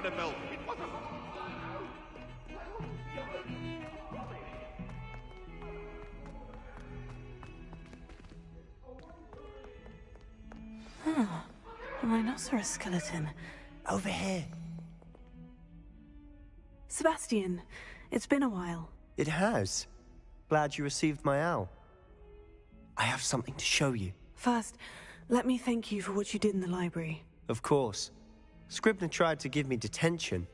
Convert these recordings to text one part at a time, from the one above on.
Annabelle. Ah, a rhinoceros skeleton. Over here. Sebastian, it's been a while. It has. Glad you received my owl. I have something to show you. First, let me thank you for what you did in the library. Of course. Scribner tried to give me detention,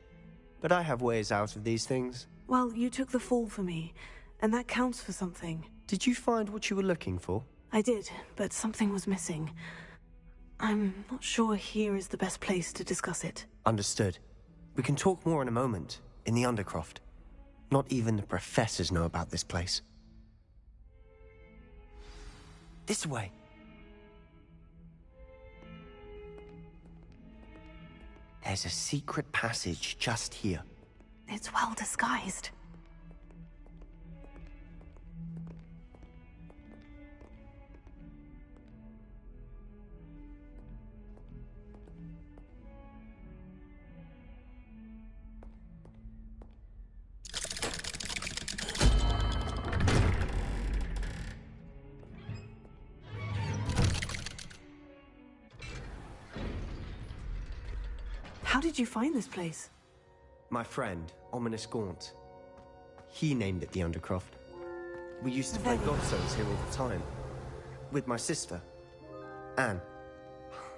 but I have ways out of these things. Well, you took the fall for me, and that counts for something. Did you find what you were looking for? I did, but something was missing. I'm not sure here is the best place to discuss it. Understood. We can talk more in a moment, in the Undercroft. Not even the professors know about this place. This way. There's a secret passage just here. It's well disguised. How did you find this place? My friend, Ominous Gaunt. He named it the Undercroft. We used to play Godstones here all the time. With my sister, Anne.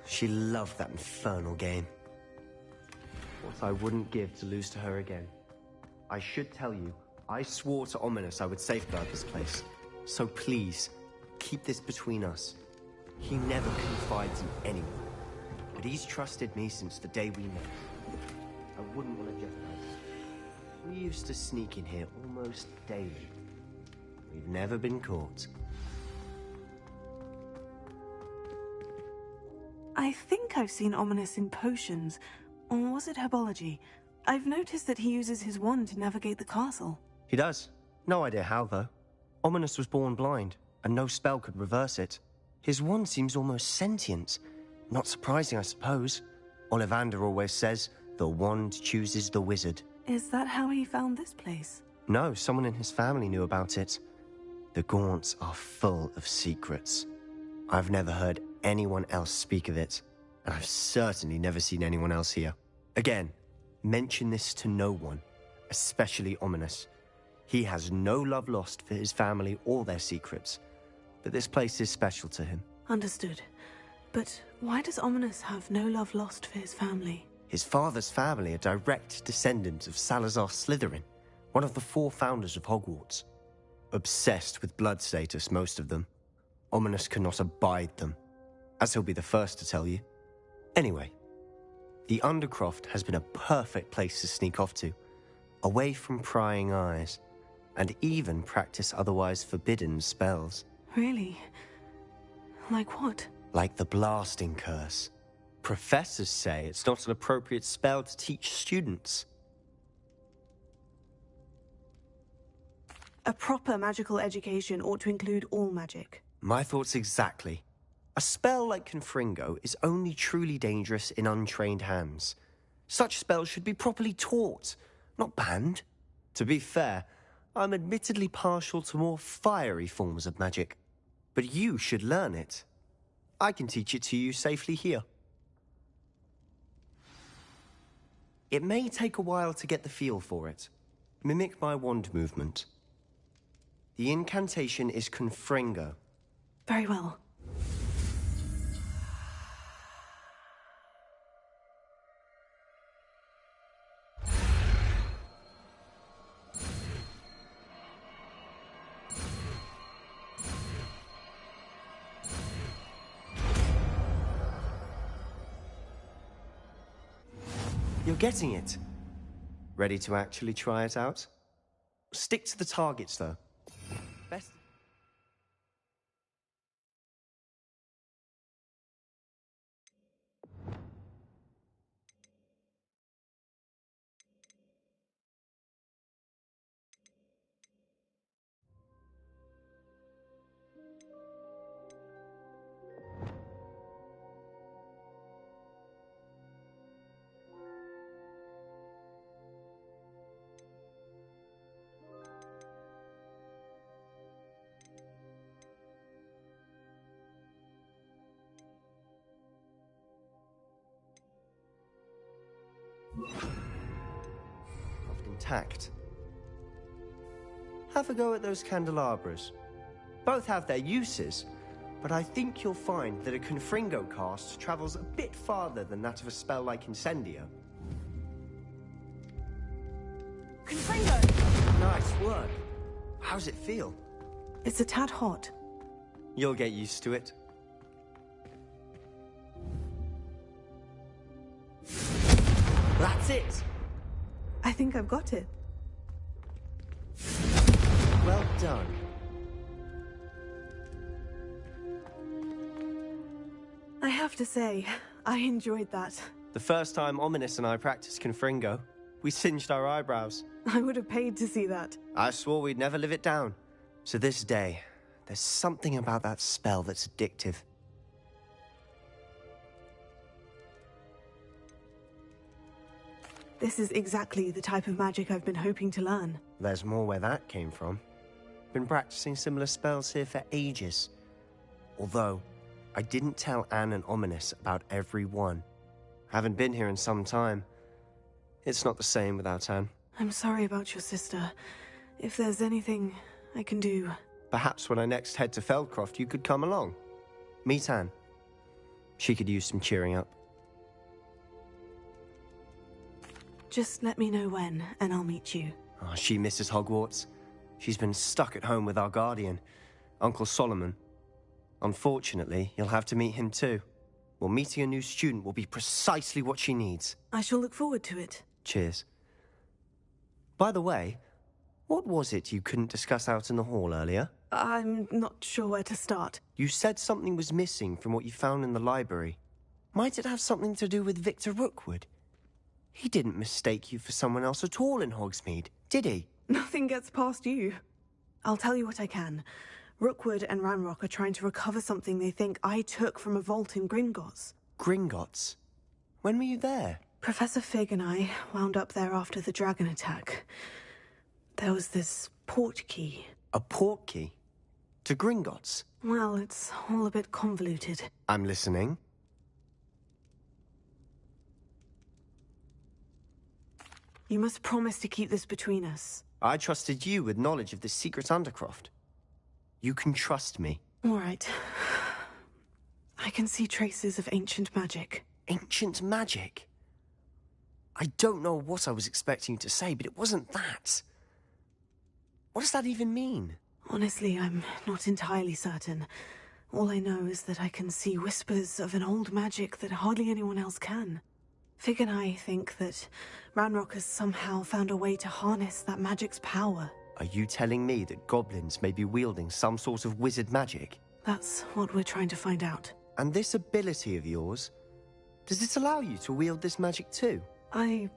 She loved that infernal game. What I wouldn't give to lose to her again. I should tell you, I swore to Ominous I would safeguard this place. So please, keep this between us. He never confides in anyone. But he's trusted me since the day we met. I wouldn't want to jeopardize it. We used to sneak in here almost daily. We've never been caught. I think I've seen Ominous in potions. Or was it herbology? I've noticed that he uses his wand to navigate the castle. He does. No idea how, though. Ominous was born blind, and no spell could reverse it. His wand seems almost sentient. Not surprising, I suppose. Ollivander always says, the wand chooses the wizard. Is that how he found this place? No, someone in his family knew about it. The Gaunts are full of secrets. I've never heard anyone else speak of it, and I've certainly never seen anyone else here. Again, mention this to no one, especially Ominous. He has no love lost for his family or their secrets, but this place is special to him. Understood. But why does Ominous have no love lost for his family? His father's family are direct descendants of Salazar Slytherin, one of the 4 founders of Hogwarts. Obsessed with blood status, most of them. Ominous cannot abide them, as he'll be the first to tell you. Anyway, the Undercroft has been a perfect place to sneak off to, away from prying eyes, and even practice otherwise forbidden spells. Really? Like what? Like the blasting curse. Professors say it's not an appropriate spell to teach students. A proper magical education ought to include all magic. My thoughts exactly. A spell like Confringo is only truly dangerous in untrained hands. Such spells should be properly taught, not banned. To be fair, I'm admittedly partial to more fiery forms of magic. But you should learn it. I can teach it to you safely here. It may take a while to get the feel for it. Mimic my wand movement. The incantation is Confringo. Very well. You're getting it. Ready to actually try it out? Stick to the targets, though. Best... packed. Have a go at those candelabras. Both have their uses, but I think you'll find that a Confringo cast travels a bit farther than that of a spell like Incendio. Confringo! Nice work. How's it feel? It's a tad hot. You'll get used to it. That's it! I think I've got it. Well done. I have to say, I enjoyed that. The first time Ominous and I practiced Confringo, we singed our eyebrows. I would have paid to see that. I swore we'd never live it down. To this day, there's something about that spell that's addictive. This is exactly the type of magic I've been hoping to learn. There's more where that came from. Been practicing similar spells here for ages. Although, I didn't tell Anne and Ominous about every one. Haven't been here in some time. It's not the same without Anne. I'm sorry about your sister. If there's anything I can do... Perhaps when I next head to Feldcroft, you could come along. Meet Anne. She could use some cheering up. Just let me know when, and I'll meet you. Oh, she misses Hogwarts. She's been stuck at home with our guardian, Uncle Solomon. Unfortunately, you'll have to meet him too. Well, meeting a new student will be precisely what she needs. I shall look forward to it. Cheers. By the way, what was it you couldn't discuss out in the hall earlier? I'm not sure where to start. You said something was missing from what you found in the library. Might it have something to do with Victor Rookwood? He didn't mistake you for someone else at all in Hogsmeade, did he? Nothing gets past you. I'll tell you what I can. Rookwood and Ranrock are trying to recover something they think I took from a vault in Gringotts. Gringotts? When were you there? Professor Fig and I wound up there after the dragon attack. There was this port key. A port key? To Gringotts? Well, it's all a bit convoluted. I'm listening. You must promise to keep this between us. I trusted you with knowledge of the secret Undercroft. You can trust me. All right. I can see traces of ancient magic. Ancient magic? I don't know what I was expecting you to say, but it wasn't that. What does that even mean? Honestly, I'm not entirely certain. All I know is that I can see whispers of an old magic that hardly anyone else can. Fig and I think that Ranrock has somehow found a way to harness that magic's power. Are you telling me that goblins may be wielding some sort of wizard magic? That's what we're trying to find out. And this ability of yours, does it allow you to wield this magic too? I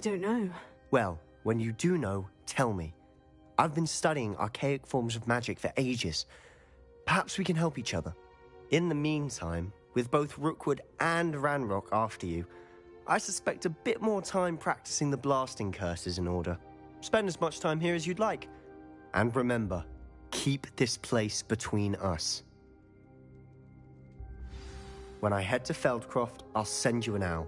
don't know. Well, when you do know, tell me. I've been studying archaic forms of magic for ages. Perhaps we can help each other. In the meantime, with both Rookwood and Ranrock after you, I suspect a bit more time practicing the blasting curses in order. Spend as much time here as you'd like. And remember, keep this place between us. When I head to Feldcroft, I'll send you an owl.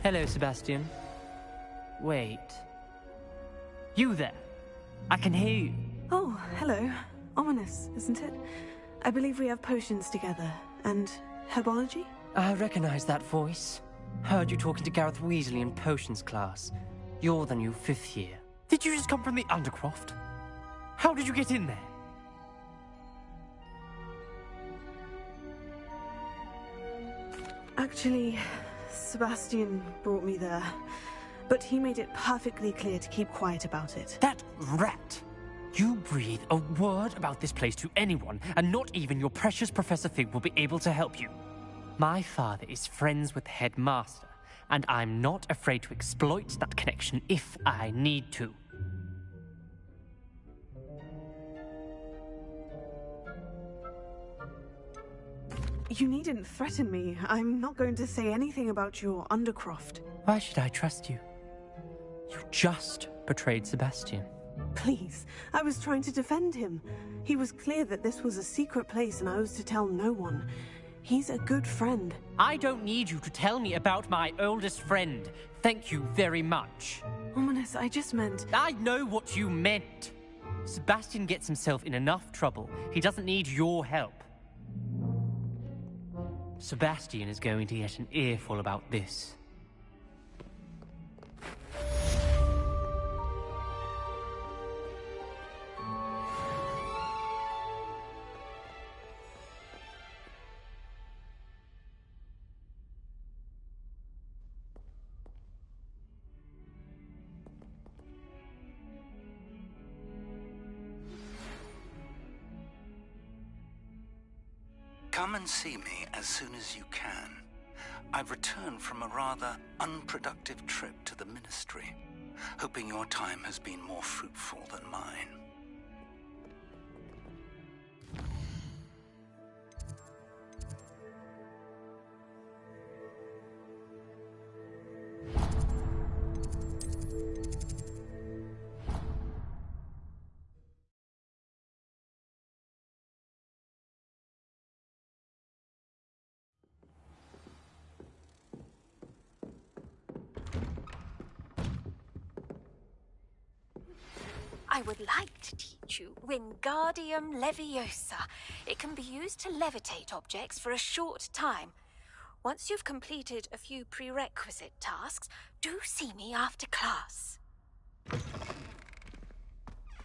Hello, Sebastian. Wait. You there? I can hear you. Oh, hello. Ominous, isn't it? I believe we have potions together. And herbology? I recognize that voice. Heard you talking to Gareth Weasley in potions class. You're the new 5th year. Did you just come from the Undercroft? How did you get in there? Actually, Sebastian brought me there. But he made it perfectly clear to keep quiet about it. That rat! You breathe a word about this place to anyone, and not even your precious Professor Fig will be able to help you. My father is friends with the headmaster, and I'm not afraid to exploit that connection if I need to. You needn't threaten me. I'm not going to say anything about your Undercroft. Why should I trust you? You just betrayed Sebastian. Please, I was trying to defend him. He was clear that this was a secret place and I was to tell no one. He's a good friend. I don't need you to tell me about my oldest friend. Thank you very much. Ominous, I just meant... I know what you meant. Sebastian gets himself in enough trouble. He doesn't need your help. Sebastian is going to get an earful about this. Come and see me as soon as you can. I've returned from a rather unproductive trip to the Ministry, hoping your time has been more fruitful than mine. I would like to teach you Wingardium Leviosa. It can be used to levitate objects for a short time. Once you've completed a few prerequisite tasks, do see me after class.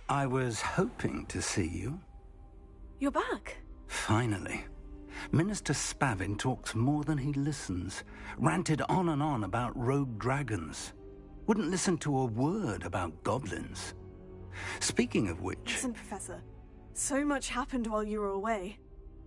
I was hoping to see you. You're back. Finally. Minister Spavin talks more than he listens. Ranted on and on about rogue dragons. Wouldn't listen to a word about goblins. Speaking of which... Listen, Professor. So much happened while you were away.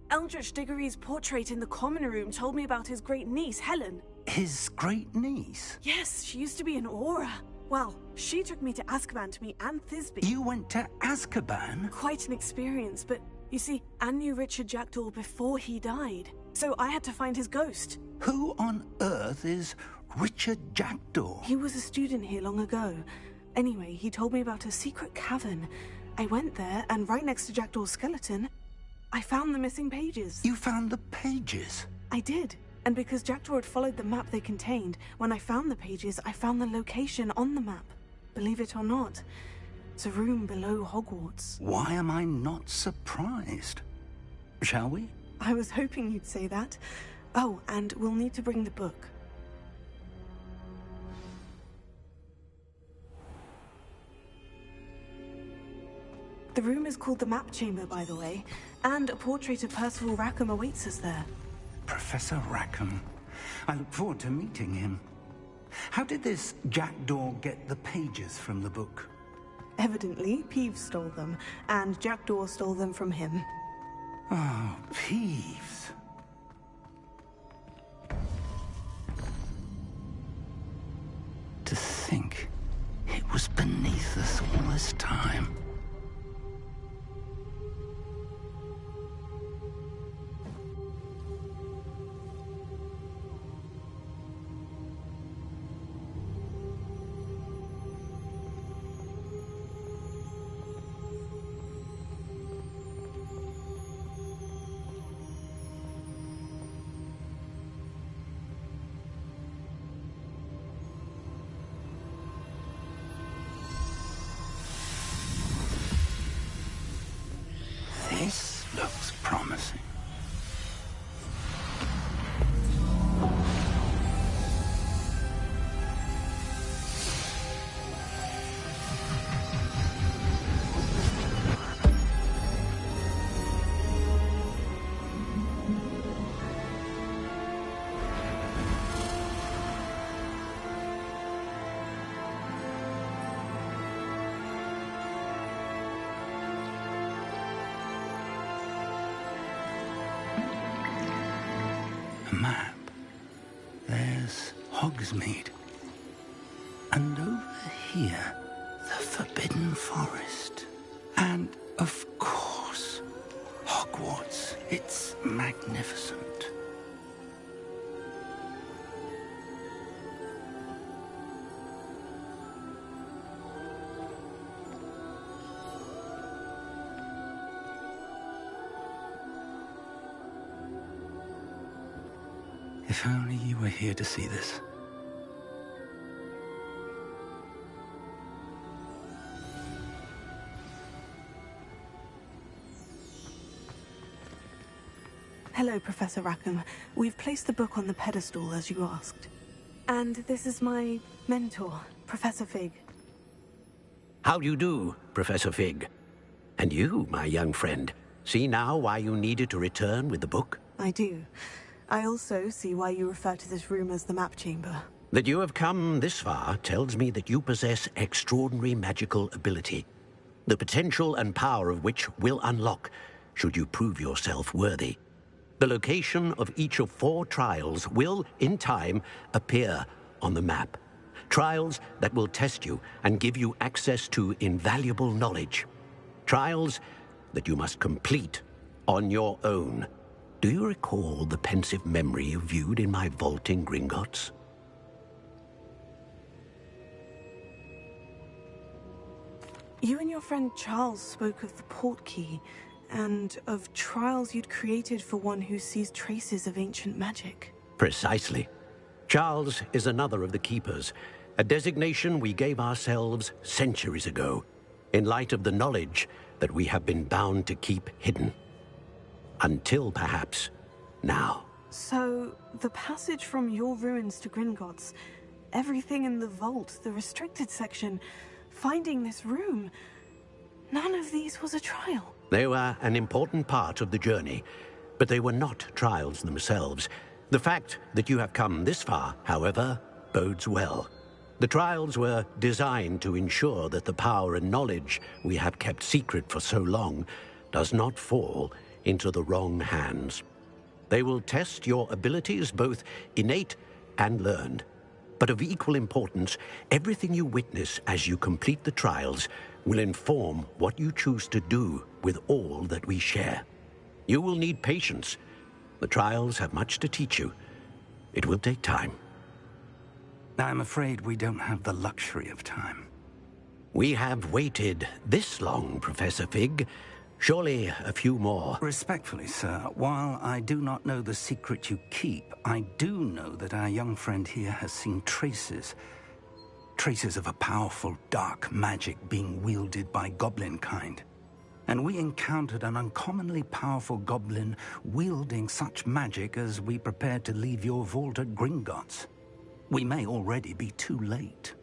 Eldritch Diggory's portrait in the common room told me about his great niece, Helen. His great niece? Yes, she used to be an Auror. Well, she took me to Azkaban to meet Anne Thisbe. You went to Azkaban? Quite an experience, but you see, Anne knew Richard Jackdaw before he died. So I had to find his ghost. Who on earth is Richard Jackdaw? He was a student here long ago. Anyway, he told me about a secret cavern. I went there, and right next to Jackdaw's skeleton, I found the missing pages. You found the pages? I did. And because Jackdaw had followed the map they contained, when I found the pages, I found the location on the map. Believe it or not, it's a room below Hogwarts. Why am I not surprised? Shall we? I was hoping you'd say that. Oh, and we'll need to bring the book. The room is called the Map Chamber, by the way, and a portrait of Percival Rackham awaits us there. Professor Rackham. I look forward to meeting him. How did this Jackdaw get the pages from the book? Evidently, Peeves stole them, and Jackdaw stole them from him. Oh, Peeves. To think it was beneath us all this time. This looks promising. Hogsmeade. And over here, the Forbidden Forest. And, of course, Hogwarts. It's magnificent. If only you were here to see this. Hello, Professor Rackham. We've placed the book on the pedestal as you asked. And this is my mentor, Professor Fig. How do you do, Professor Fig? And you, my young friend, see now why you needed to return with the book? I do. I also see why you refer to this room as the map chamber. That you have come this far tells me that you possess extraordinary magical ability, the potential and power of which will unlock should you prove yourself worthy. The location of each of 4 trials will, in time, appear on the map. Trials that will test you and give you access to invaluable knowledge. Trials that you must complete on your own. Do you recall the pensive memory you viewed in my vault in Gringotts? You and your friend Charles spoke of the portkey, and of trials you'd created for one who sees traces of ancient magic. Precisely. Charles is another of the Keepers, a designation we gave ourselves centuries ago, in light of the knowledge that we have been bound to keep hidden. Until, perhaps, now. So, the passage from your ruins to Gringotts, everything in the vault, the restricted section, finding this room, none of these was a trial. They were an important part of the journey, but they were not trials themselves. The fact that you have come this far, however, bodes well. The trials were designed to ensure that the power and knowledge we have kept secret for so long does not fall into the wrong hands. They will test your abilities, both innate and learned. But of equal importance, everything you witness as you complete the trials will inform what you choose to do with all that we share. You will need patience. The trials have much to teach you. It will take time. I'm afraid we don't have the luxury of time. We have waited this long, Professor Fig. Surely a few more. Respectfully, sir, while I do not know the secret you keep, I do know that our young friend here has seen traces of a powerful dark magic being wielded by goblin kind. And we encountered an uncommonly powerful goblin wielding such magic as we prepared to leave your vault at Gringotts. We may already be too late.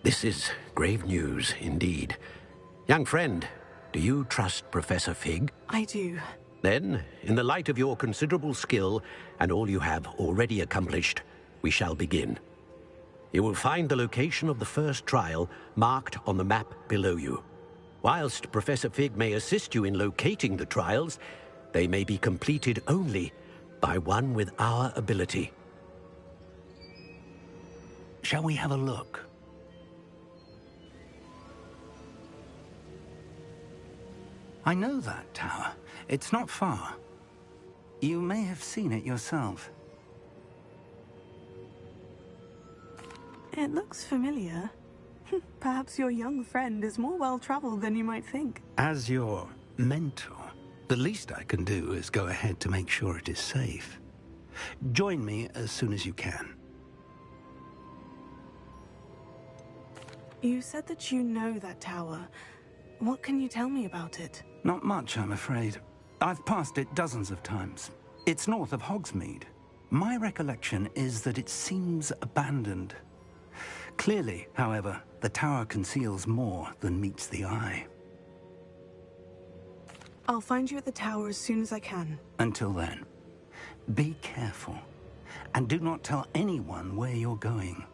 This is grave news indeed. Young friend, do you trust Professor Fig? I do. Then, in the light of your considerable skill and all you have already accomplished, we shall begin. You will find the location of the first trial marked on the map below you. Whilst Professor Fig may assist you in locating the trials, they may be completed only by one with our ability. Shall we have a look? I know that tower. It's not far. You may have seen it yourself. It looks familiar. Perhaps your young friend is more well-traveled than you might think. As your mentor, the least I can do is go ahead to make sure it is safe. Join me as soon as you can. You said that you know that tower. What can you tell me about it? Not much, I'm afraid. I've passed it dozens of times. It's north of Hogsmeade. My recollection is that it seems abandoned. Clearly, however, the tower conceals more than meets the eye. I'll find you at the tower as soon as I can. Until then, be careful, and do not tell anyone where you're going.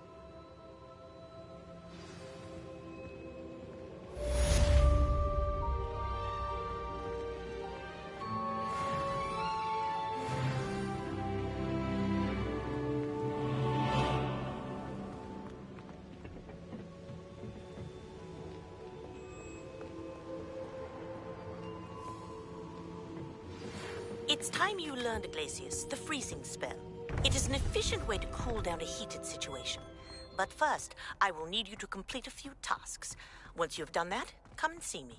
It's time you learned, Iglesias, the freezing spell. It is an efficient way to cool down a heated situation. But first, I will need you to complete a few tasks. Once you have done that, come and see me.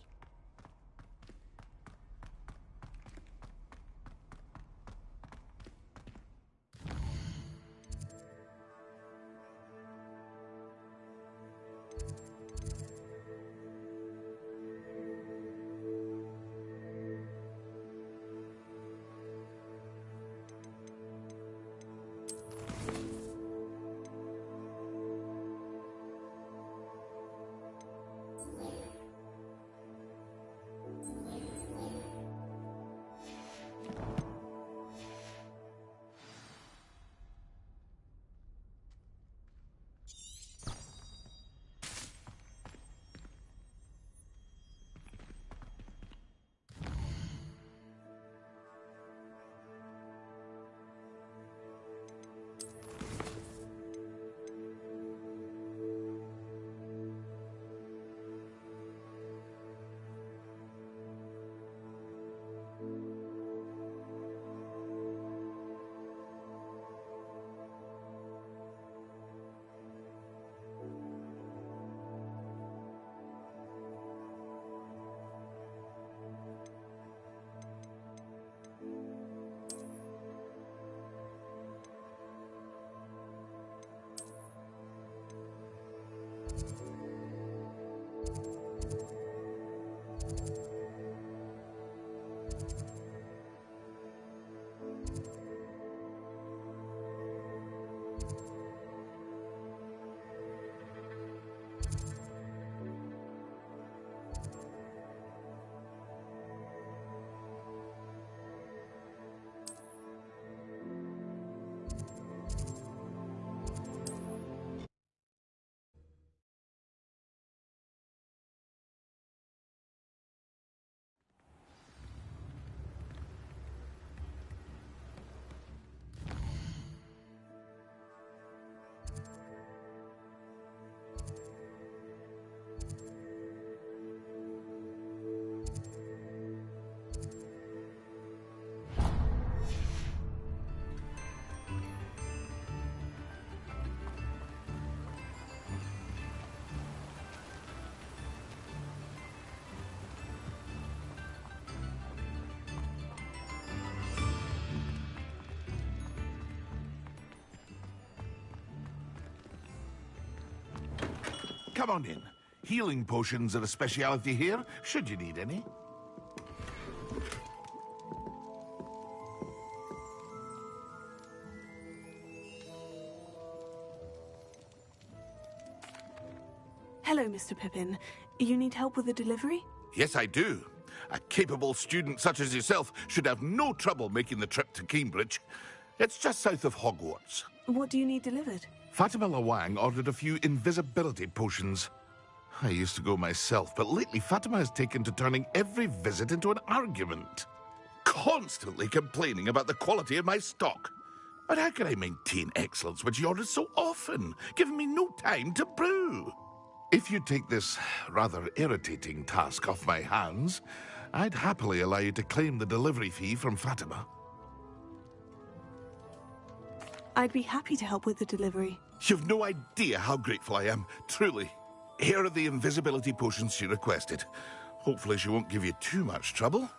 Come on in. Healing potions are a speciality here, should you need any. Hello, Mr. Pippin. You need help with the delivery? Yes, I do. A capable student such as yourself should have no trouble making the trip to Cambridge. It's just south of Hogwarts. What do you need delivered? Fatima Lawang ordered a few invisibility potions. I used to go myself, but lately Fatima has taken to turning every visit into an argument. Constantly complaining about the quality of my stock. But how can I maintain excellence when she orders so often, giving me no time to brew? If you take this rather irritating task off my hands, I'd happily allow you to claim the delivery fee from Fatima. I'd be happy to help with the delivery. You've no idea how grateful I am, truly. Here are the invisibility potions she requested. Hopefully she won't give you too much trouble.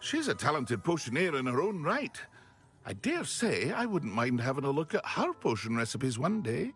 She's a talented potioneer in her own right. I dare say I wouldn't mind having a look at her potion recipes one day.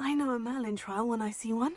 I know a Merlin trial when I see one.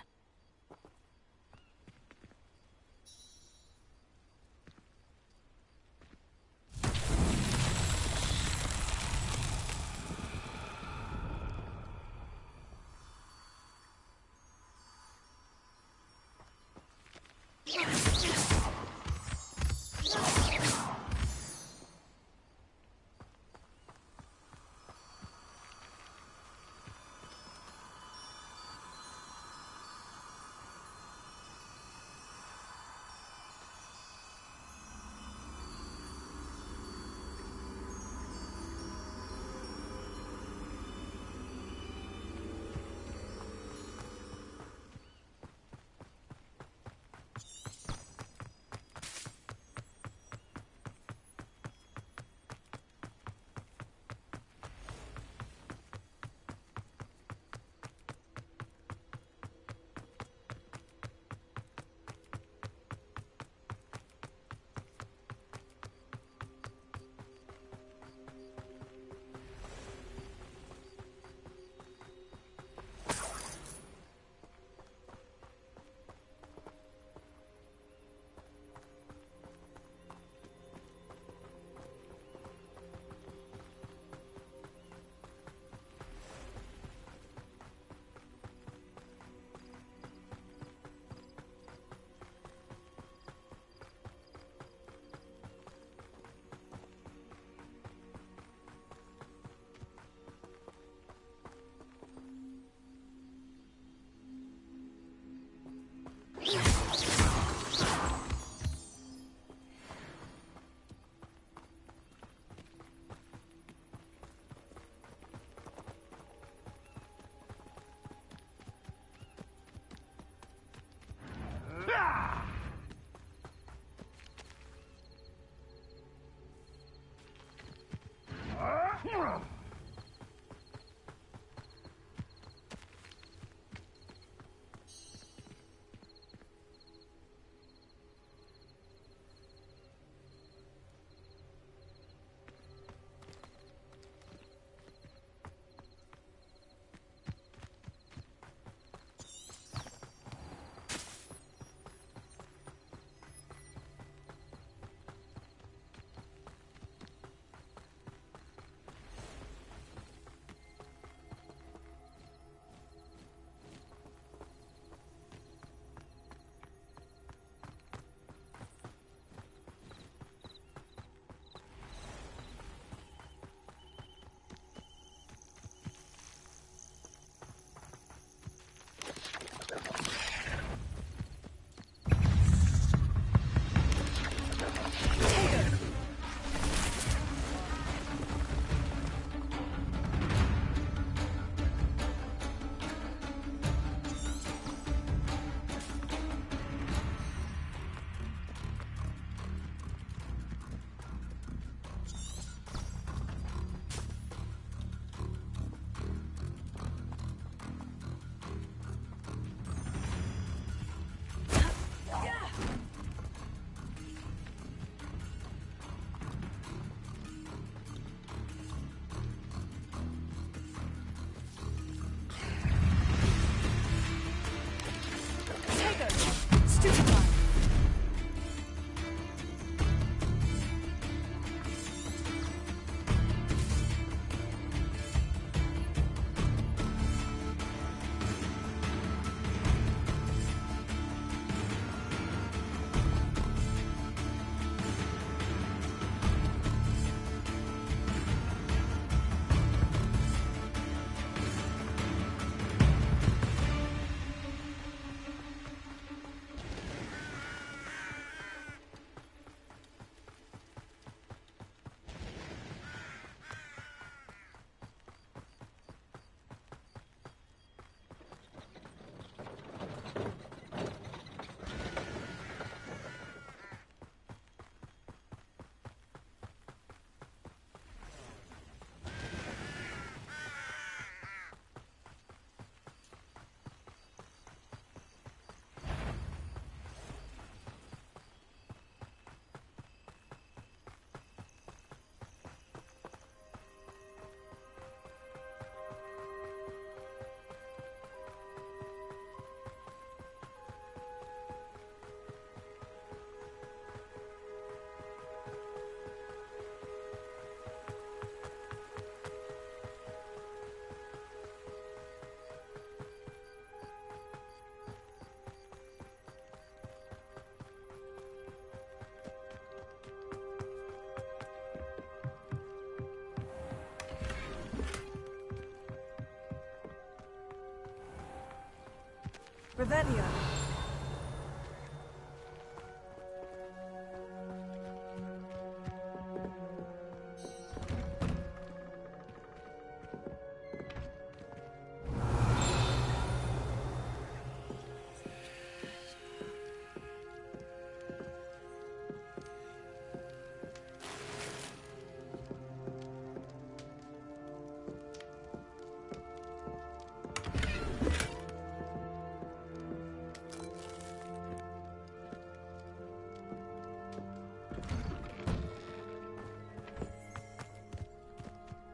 Revelio.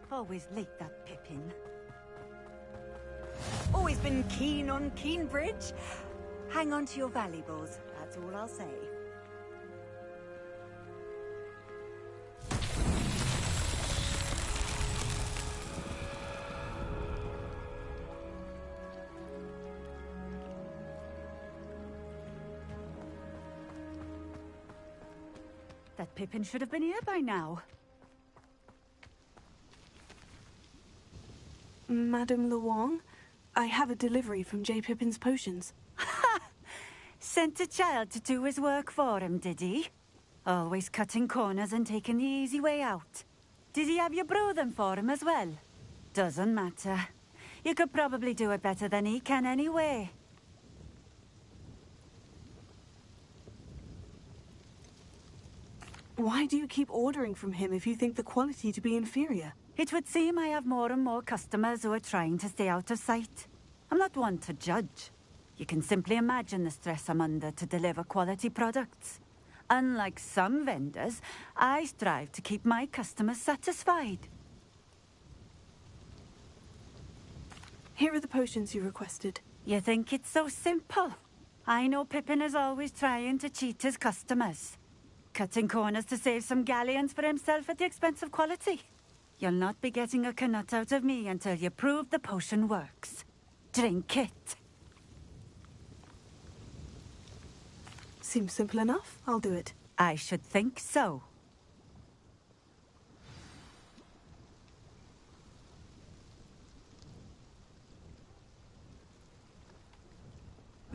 Always late, that Pippin. Always been keen on Keenbridge. Hang on to your valuables, that's all I'll say. That Pippin should have been here by now. Madame Luong, I have a delivery from J. Pippin's potions. Ha! Sent a child to do his work for him, did he? Always cutting corners and taking the easy way out. Did he have you brew them for him as well? Doesn't matter. You could probably do it better than he can anyway. Why do you keep ordering from him if you think the quality to be inferior? It would seem I have more and more customers who are trying to stay out of sight. I'm not one to judge. You can simply imagine the stress I'm under to deliver quality products. Unlike some vendors, I strive to keep my customers satisfied. Here are the potions you requested. You think it's so simple? I know Pippin is always trying to cheat his customers. Cutting corners to save some galleons for himself at the expense of quality. You'll not be getting a canut out of me until you prove the potion works. Drink it. Seems simple enough. I'll do it. I should think so.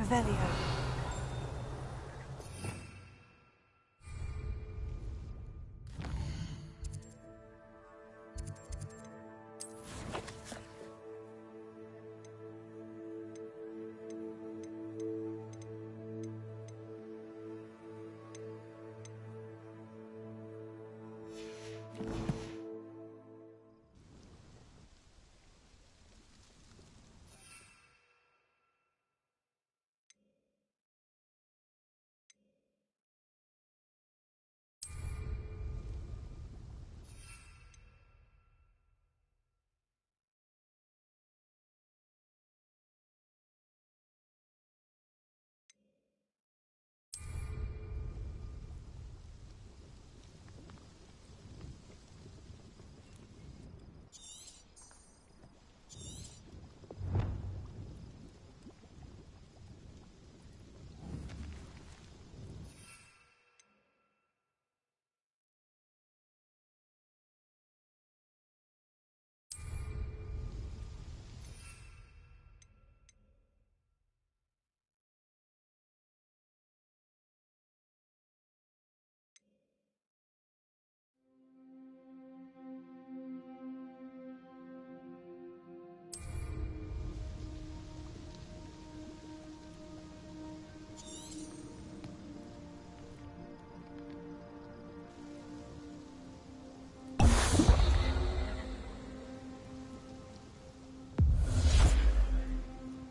Revelio.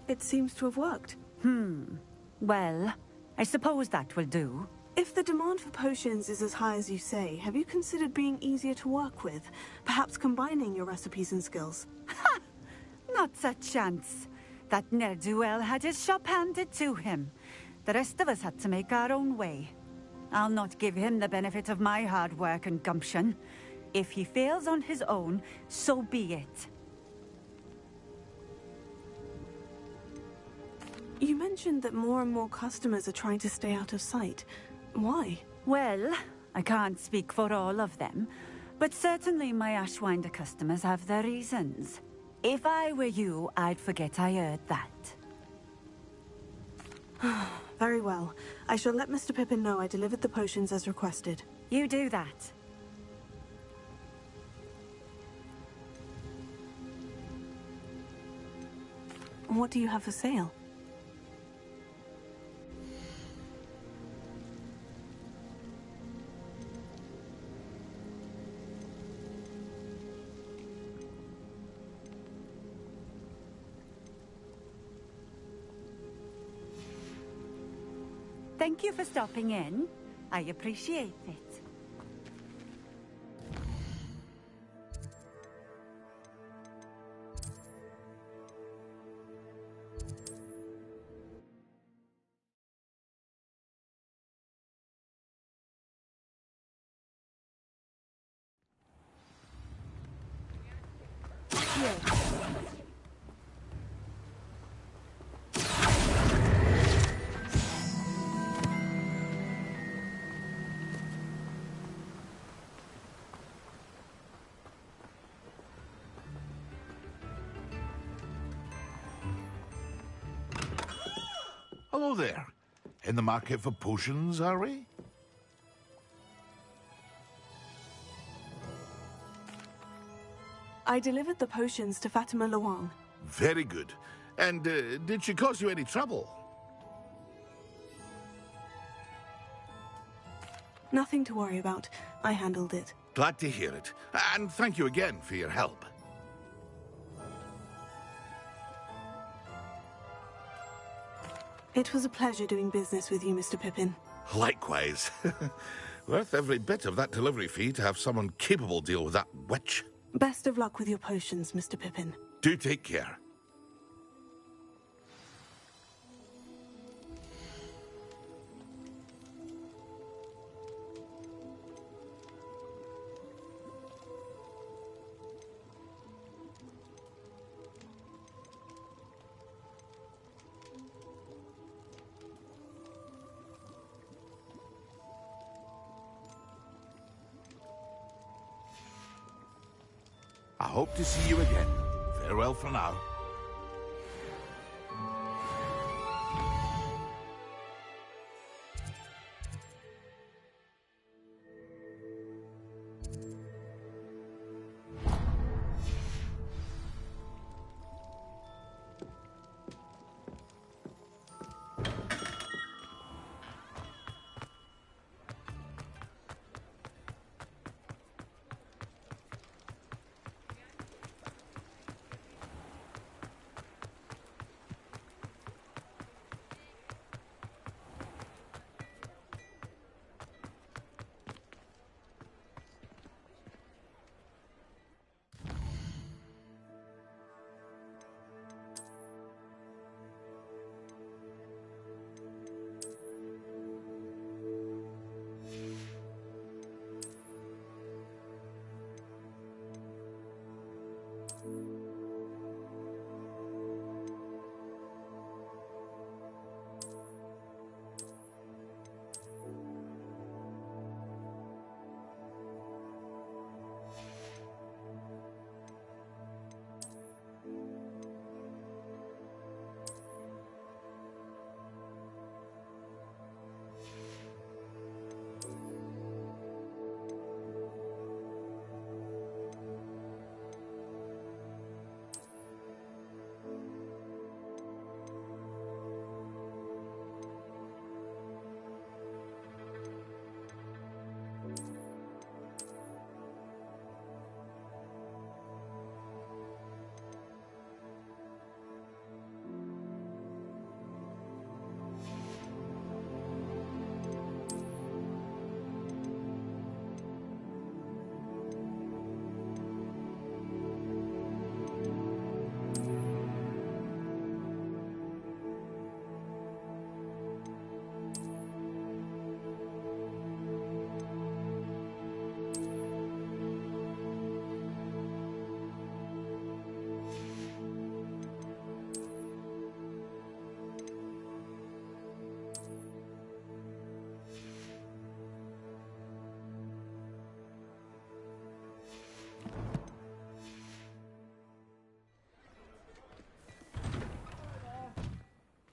It seems to have worked. Well, I suppose that will do. If the demand for potions is as high as you say, have you considered being easier to work with? Perhaps combining your recipes and skills? Ha! Not a chance. That ne'er-do-well had his shop handed to him. The rest of us had to make our own way. I'll not give him the benefit of my hard work and gumption. If he fails on his own, so be it. You mentioned that more and more customers are trying to stay out of sight. Why? Well, I can't speak for all of them, but certainly my Ashwinder customers have their reasons. If I were you, I'd forget I heard that. Very well. I shall let Mr. Pippin know I delivered the potions as requested. You do that. What do you have for sale? Thank you for stopping in. I appreciate it. Here. Hello there. In the market for potions, are we? I delivered the potions to Fatima Luang. Very good. And did she cause you any trouble? Nothing to worry about. I handled it. Glad to hear it. And thank you again for your help. It was a pleasure doing business with you, Mr. Pippin. Likewise. Worth every bit of that delivery fee to have someone capable deal with that witch. Best of luck with your potions, Mr. Pippin. Do take care. I hope to see you again. Farewell for now.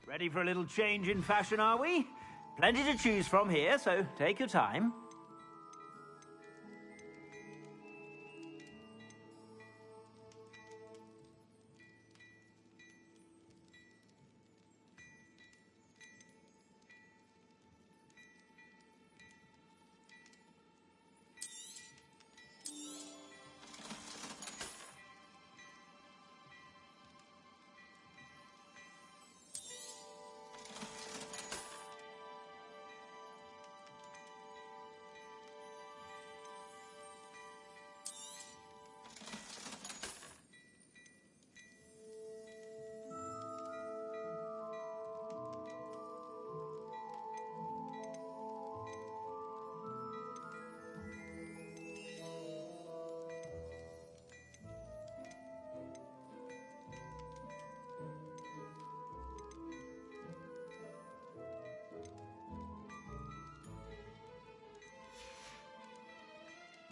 Ready for a little change in fashion, are we? Plenty to choose from here, so take your time.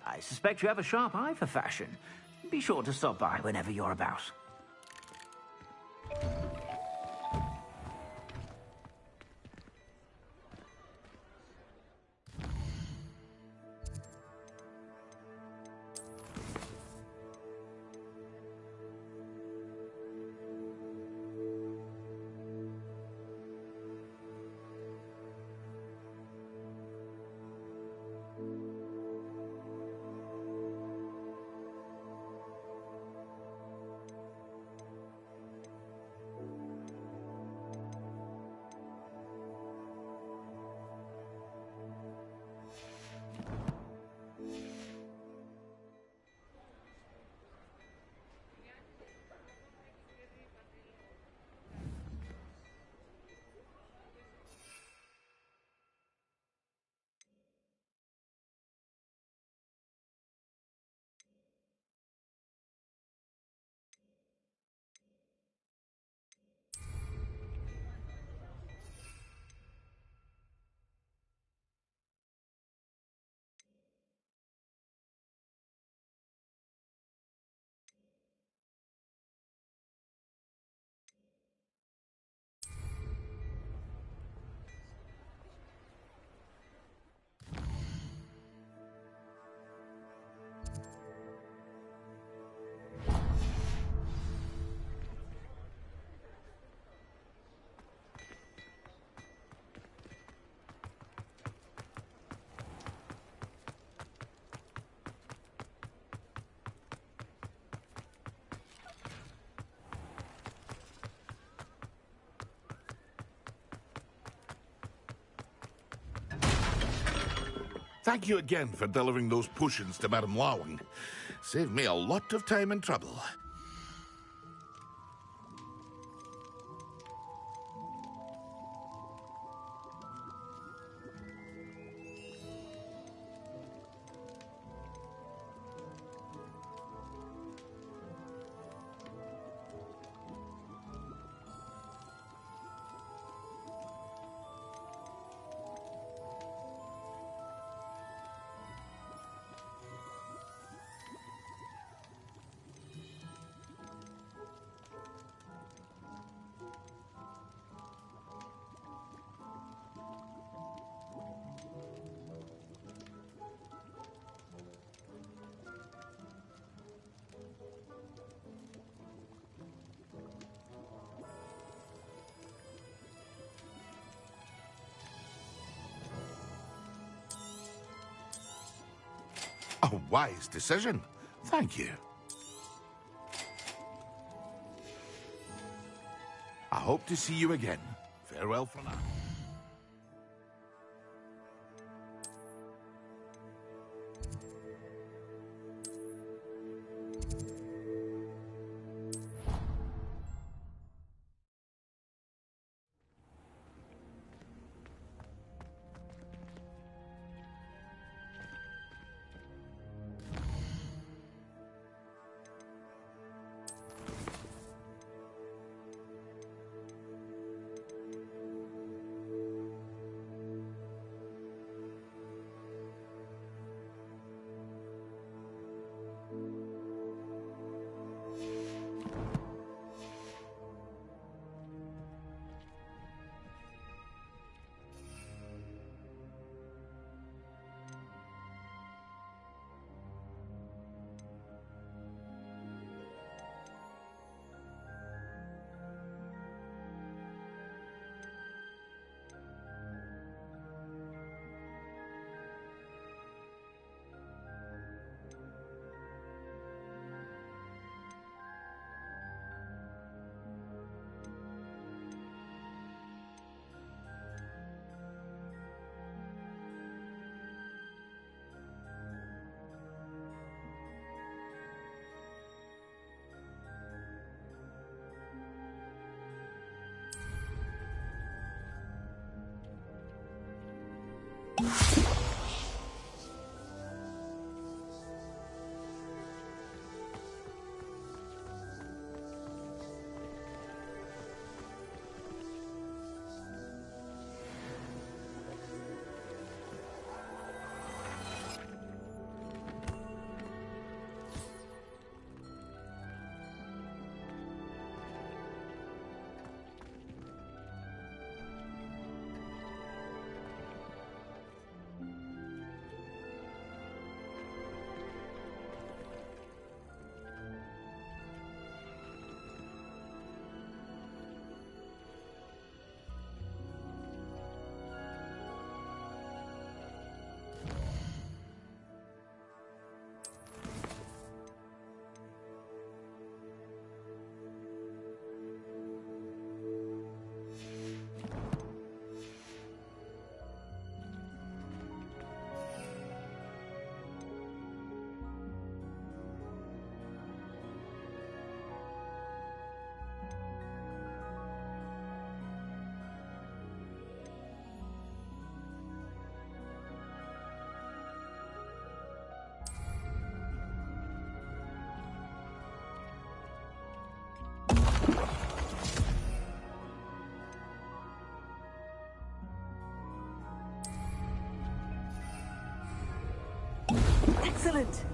I suspect you have a sharp eye for fashion. Be sure to stop by whenever you're about. Thank you again for delivering those potions to Madame Lawing. Saved me a lot of time and trouble. A wise decision. Thank you. I hope to see you again. Farewell for now. Excellent!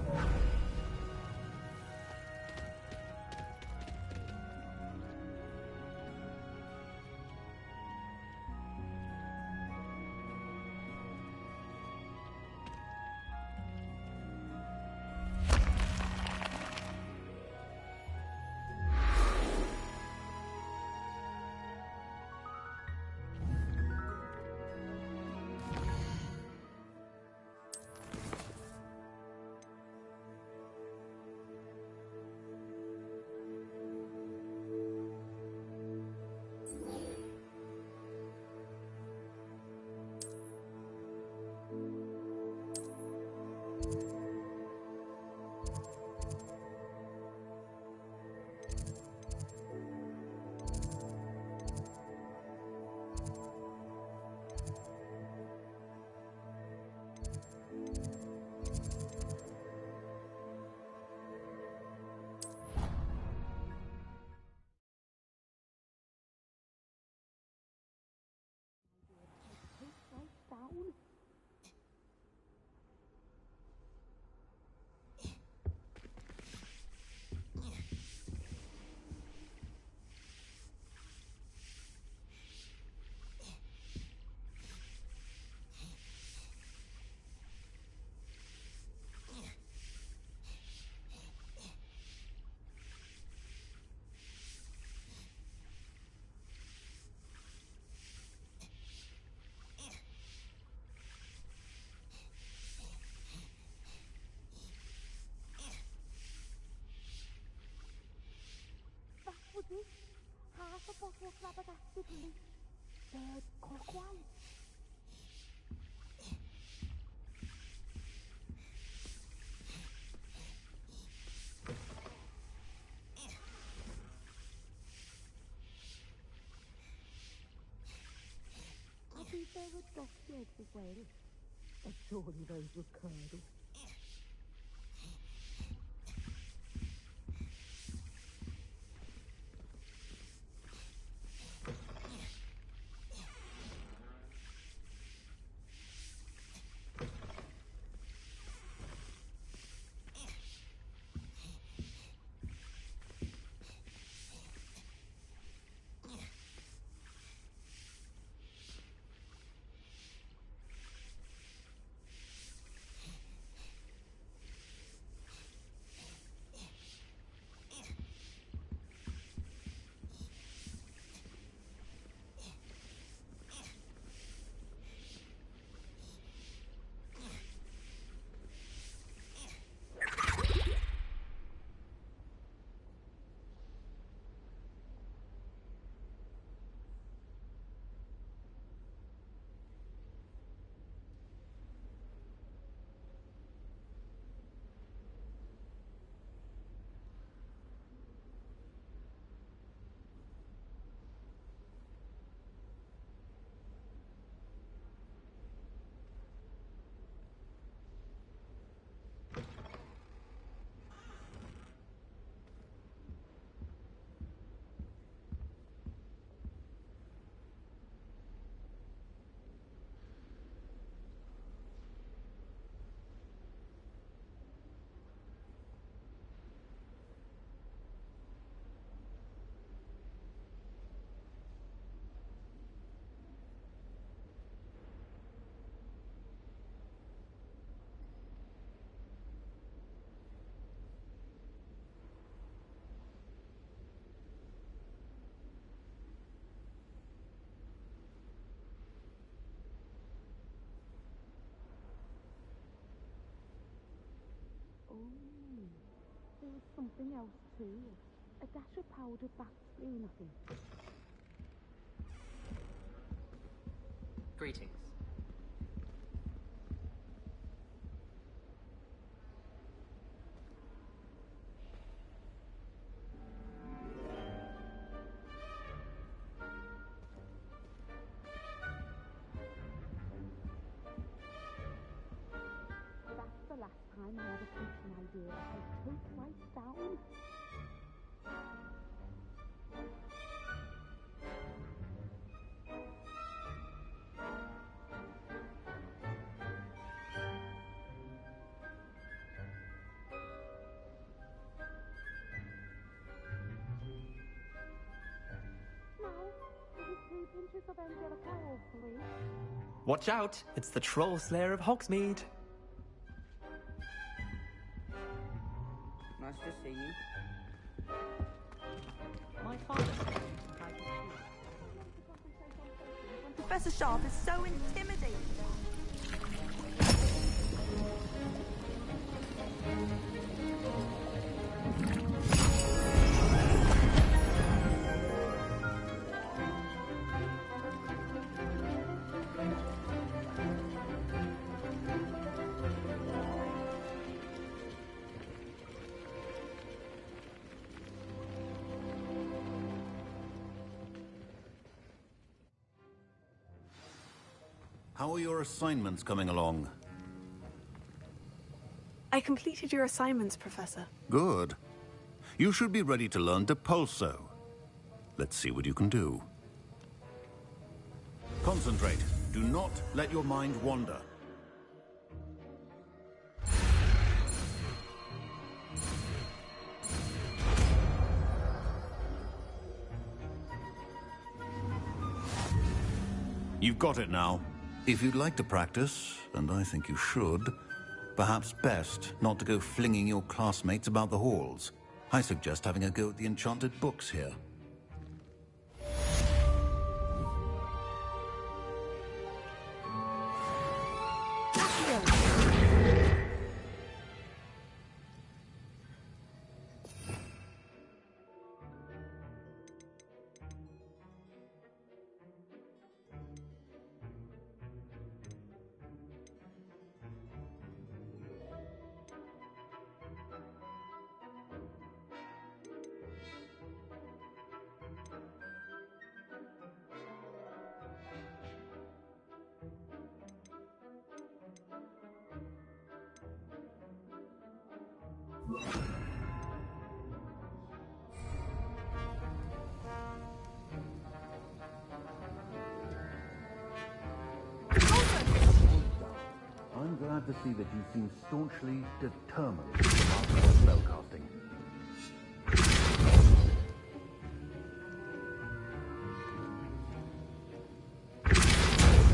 half a bottle of flabbergasted leaf, third clockwise. I think there were donkey eggs as well, but surely those were curdled. something else too. A dash of powdered bat sprue, nothing. Greetings. That's the last time I ever pitched an idea I took right down. Now, is it 2 pinches of Angelica or 3? Watch out! It's the Troll Slayer of Hogsmeade. Nice to see you. My father said I could see. Professor Sharp is so intimidating. How are your assignments coming along? I completed your assignments, Professor. Good. You should be ready to learn Depulso. Let's see what you can do. Concentrate. Do not let your mind wander. You've got it now. If you'd like to practice, and I think you should, perhaps best not to go flinging your classmates about the halls. I suggest having a go at the enchanted books here. I'm glad to see that you seem staunchly determined to master spellcasting.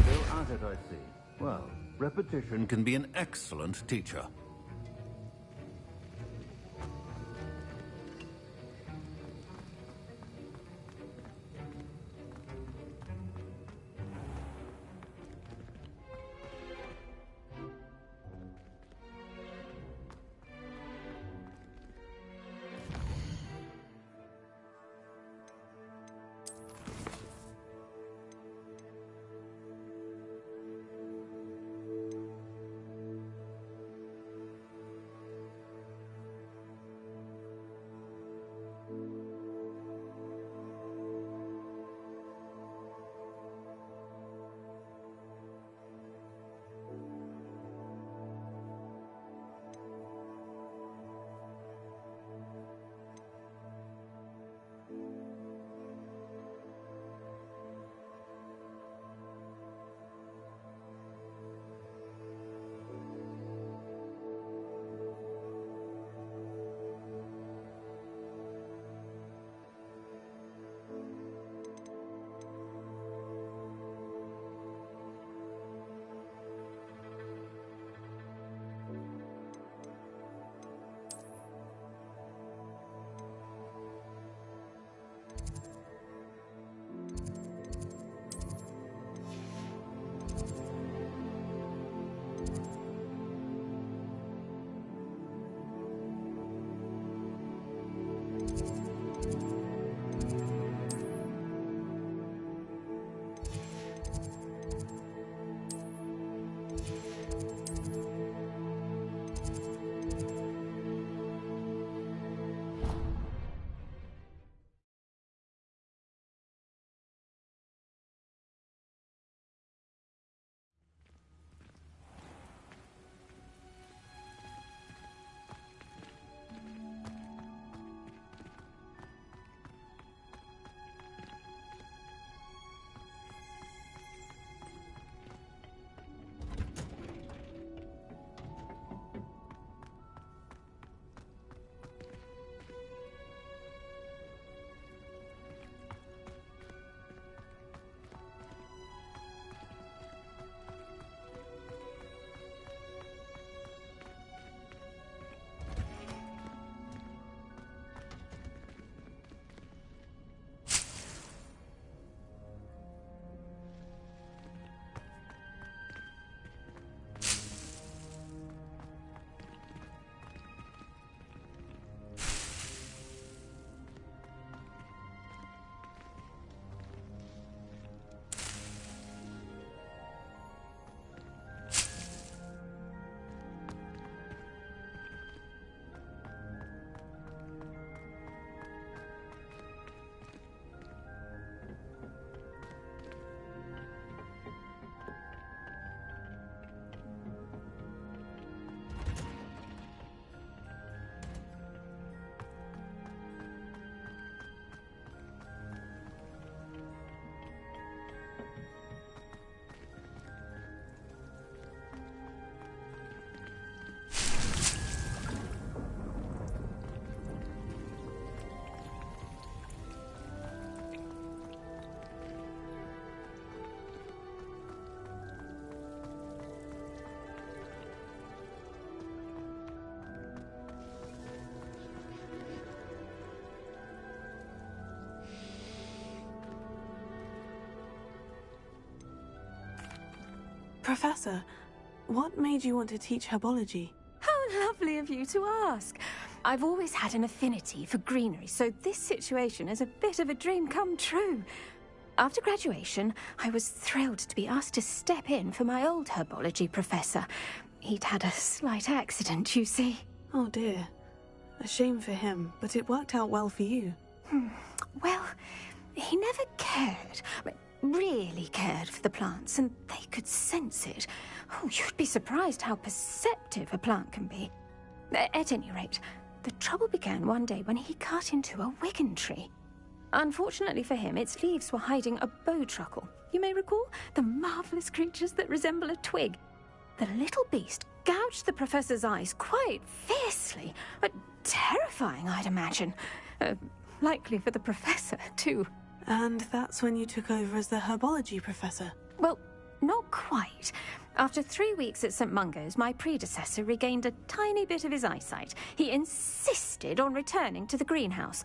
Still at it, I see. Well, repetition can be an excellent teacher. Professor, what made you want to teach herbology? How lovely of you to ask. I've always had an affinity for greenery, so this situation is a bit of a dream come true. After graduation, I was thrilled to be asked to step in for my old herbology professor. He'd had a slight accident, you see. Oh dear. A shame for him, but it worked out well for you. Well, he never cared, really cared for the plants, and they could sense it. Oh, you'd be surprised how perceptive a plant can be. At any rate, the trouble began one day when he cut into a wigan tree. Unfortunately for him, its leaves were hiding a bowtruckle. You may recall the marvellous creatures that resemble a twig. The little beast gouged the professor's eyes quite fiercely, but terrifying, I'd imagine. Likely for the professor, too. And that's when you took over as the herbology professor? Well, not quite. After 3 weeks at St. Mungo's, my predecessor regained a tiny bit of his eyesight. He insisted on returning to the greenhouse.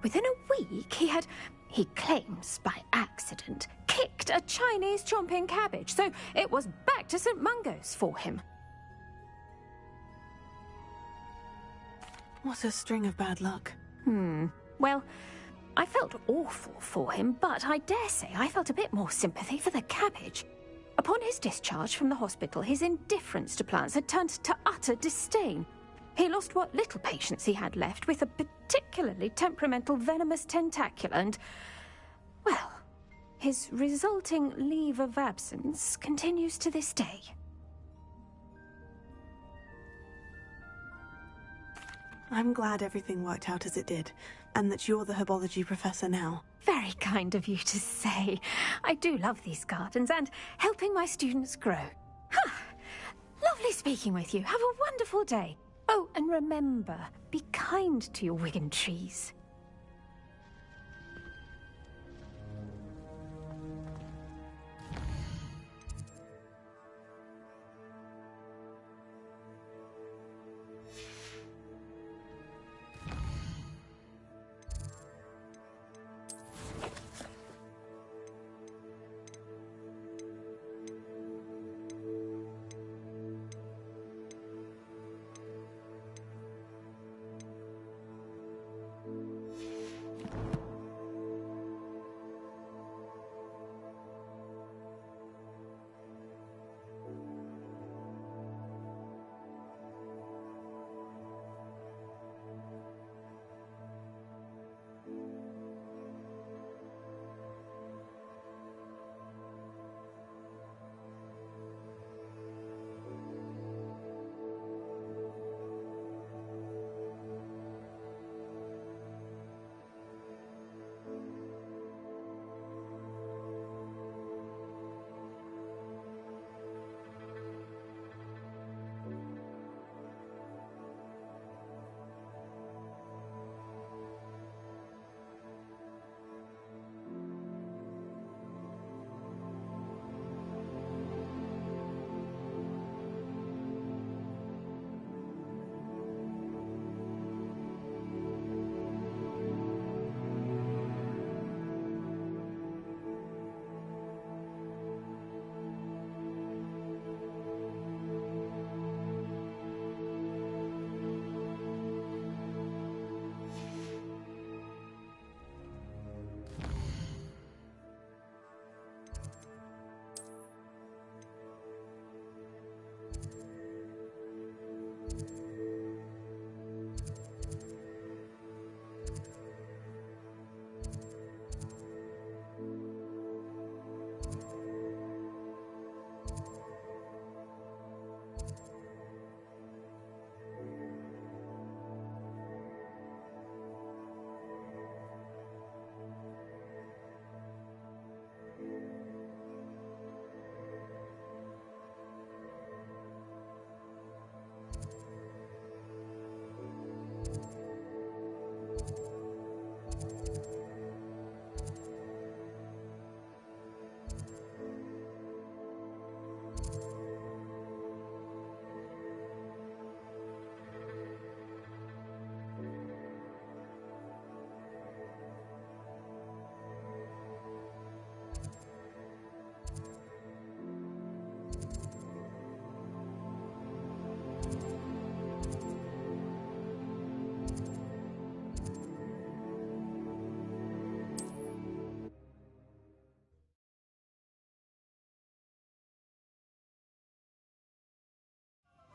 Within a week, he claims by accident, kicked a Chinese chomping cabbage, so it was back to St. Mungo's for him. What a string of bad luck. Well, I felt awful for him, but I dare say I felt a bit more sympathy for the cabbage. Upon his discharge from the hospital, his indifference to plants had turned to utter disdain. He lost what little patience he had left with a particularly temperamental venomous tentacula and, well, his resulting leave of absence continues to this day. I'm glad everything worked out as it did, and that you're the herbology professor now. Very kind of you to say. I do love these gardens and helping my students grow. Lovely speaking with you. Have a wonderful day. Oh, and remember, be kind to your wigan trees.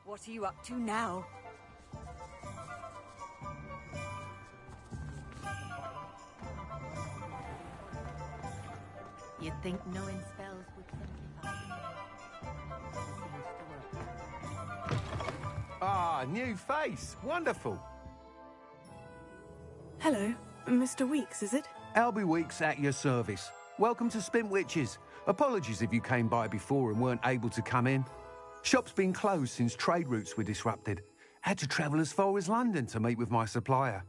What are you up to now? You'd think knowing spells would simplify. Ah, new face. Wonderful. Hello, Mr. Weeks, is it? Albie Weeks at your service. Welcome to Spint Witches. Apologies if you came by before and weren't able to come in. Shop's been closed since trade routes were disrupted. Had to travel as far as London to meet with my supplier.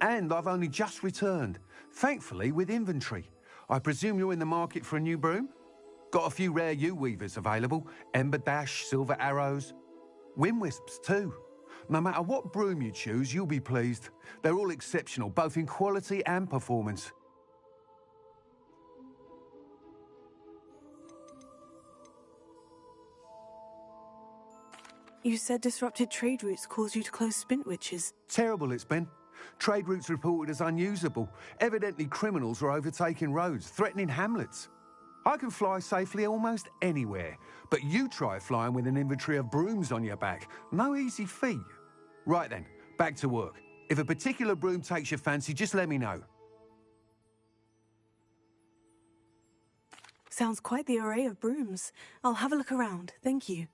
And I've only just returned, thankfully with inventory. I presume you're in the market for a new broom? Got a few rare yew-weavers available. Ember Dash, Silver Arrows. Wind Wisps too. No matter what broom you choose, you'll be pleased. They're all exceptional, both in quality and performance. You said disrupted trade routes caused you to close Spint Witches. Terrible it's been. Trade routes reported as unusable. Evidently criminals are overtaking roads, threatening hamlets. I can fly safely almost anywhere, but you try flying with an inventory of brooms on your back. No easy feat. Right then, back to work. If a particular broom takes your fancy, just let me know. Sounds quite the array of brooms. I'll have a look around, thank you.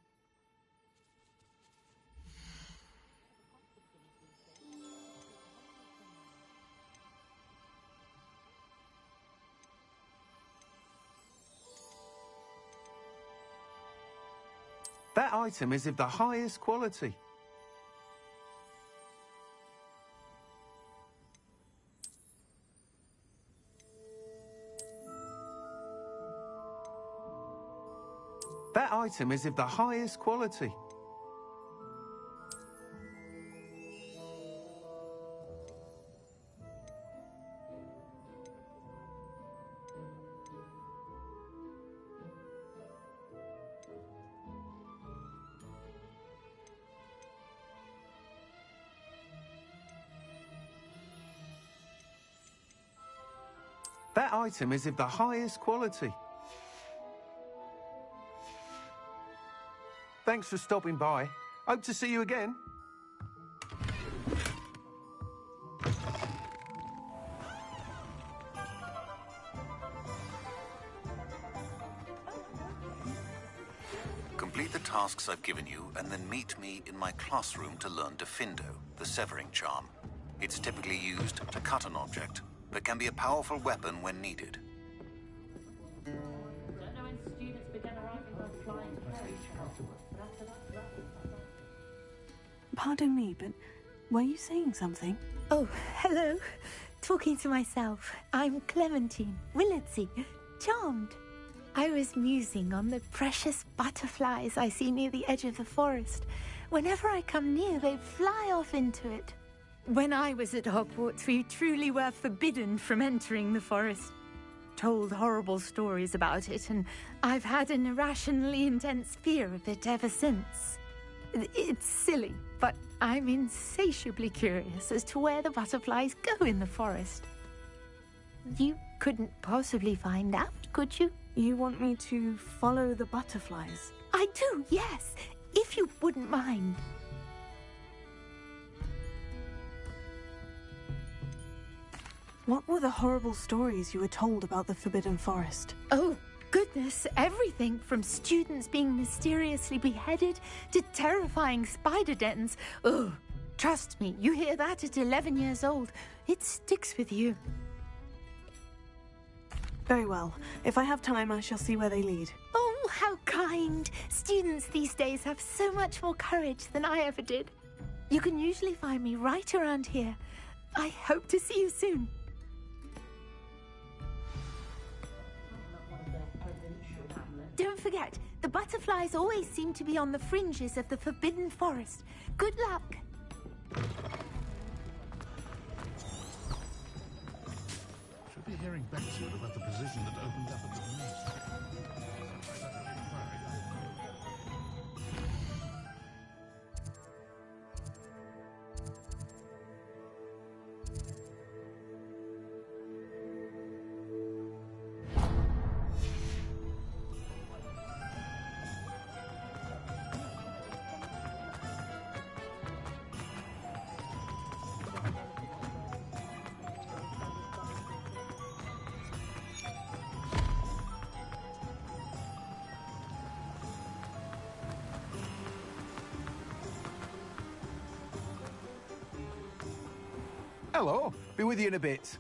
That item is of the highest quality. That item is of the highest quality. That item is of the highest quality. Thanks for stopping by. Hope to see you again. Complete the tasks I've given you, and then meet me in my classroom to learn Defindo, the severing charm. It's typically used to cut an object, but can be a powerful weapon when needed. Pardon me, but were you saying something? Oh, hello. Talking to myself. I'm Clementine, Willardsey, charmed. I was musing on the precious butterflies I see near the edge of the forest. Whenever I come near, they fly off into it. When I was at Hogwarts, we truly were forbidden from entering the forest. Told horrible stories about it, and I've had an irrationally intense fear of it ever since. It's silly, but I'm insatiably curious as to where the butterflies go in the forest. You couldn't possibly find out, could you? You want me to follow the butterflies? I do, yes, if you wouldn't mind. What were the horrible stories you were told about the Forbidden Forest? Oh, goodness, everything from students being mysteriously beheaded to terrifying spider dens. Oh, trust me, you hear that at 11 years old, it sticks with you. Very well. If I have time, I shall see where they lead. Oh, how kind. Students these days have so much more courage than I ever did. You can usually find me right around here. I hope to see you soon. Don't forget, the butterflies always seem to be on the fringes of the Forbidden Forest. Good luck. Should be hearing back soon about the position that opened up at the nest. Hello. Be with you in a bit.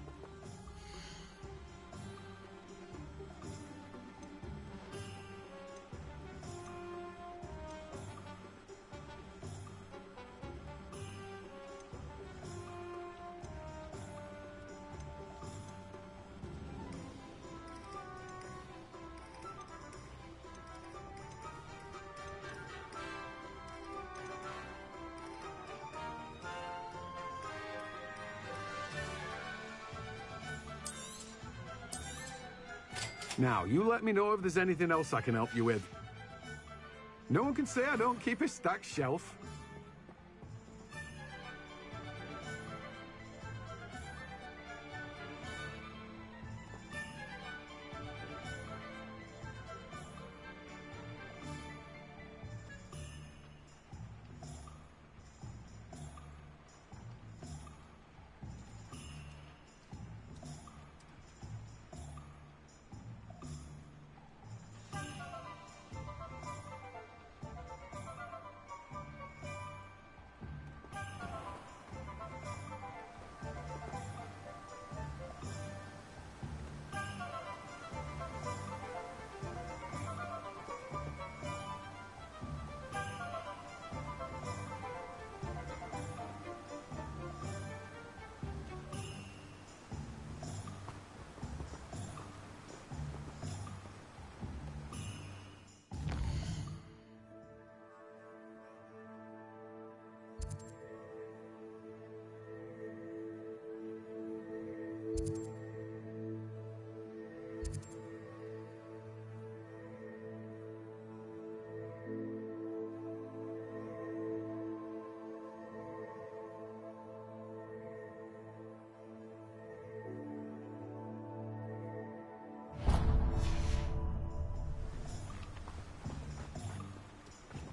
Now, you let me know if there's anything else I can help you with. No one can say I don't keep a stacked shelf.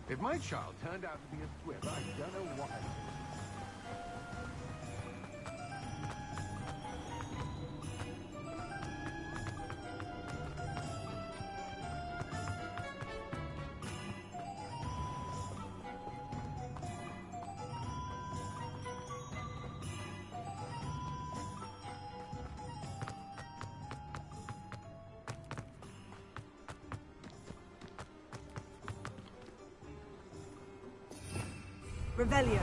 If my child turned out to be a squib, I don't know what I'd do. Revelio.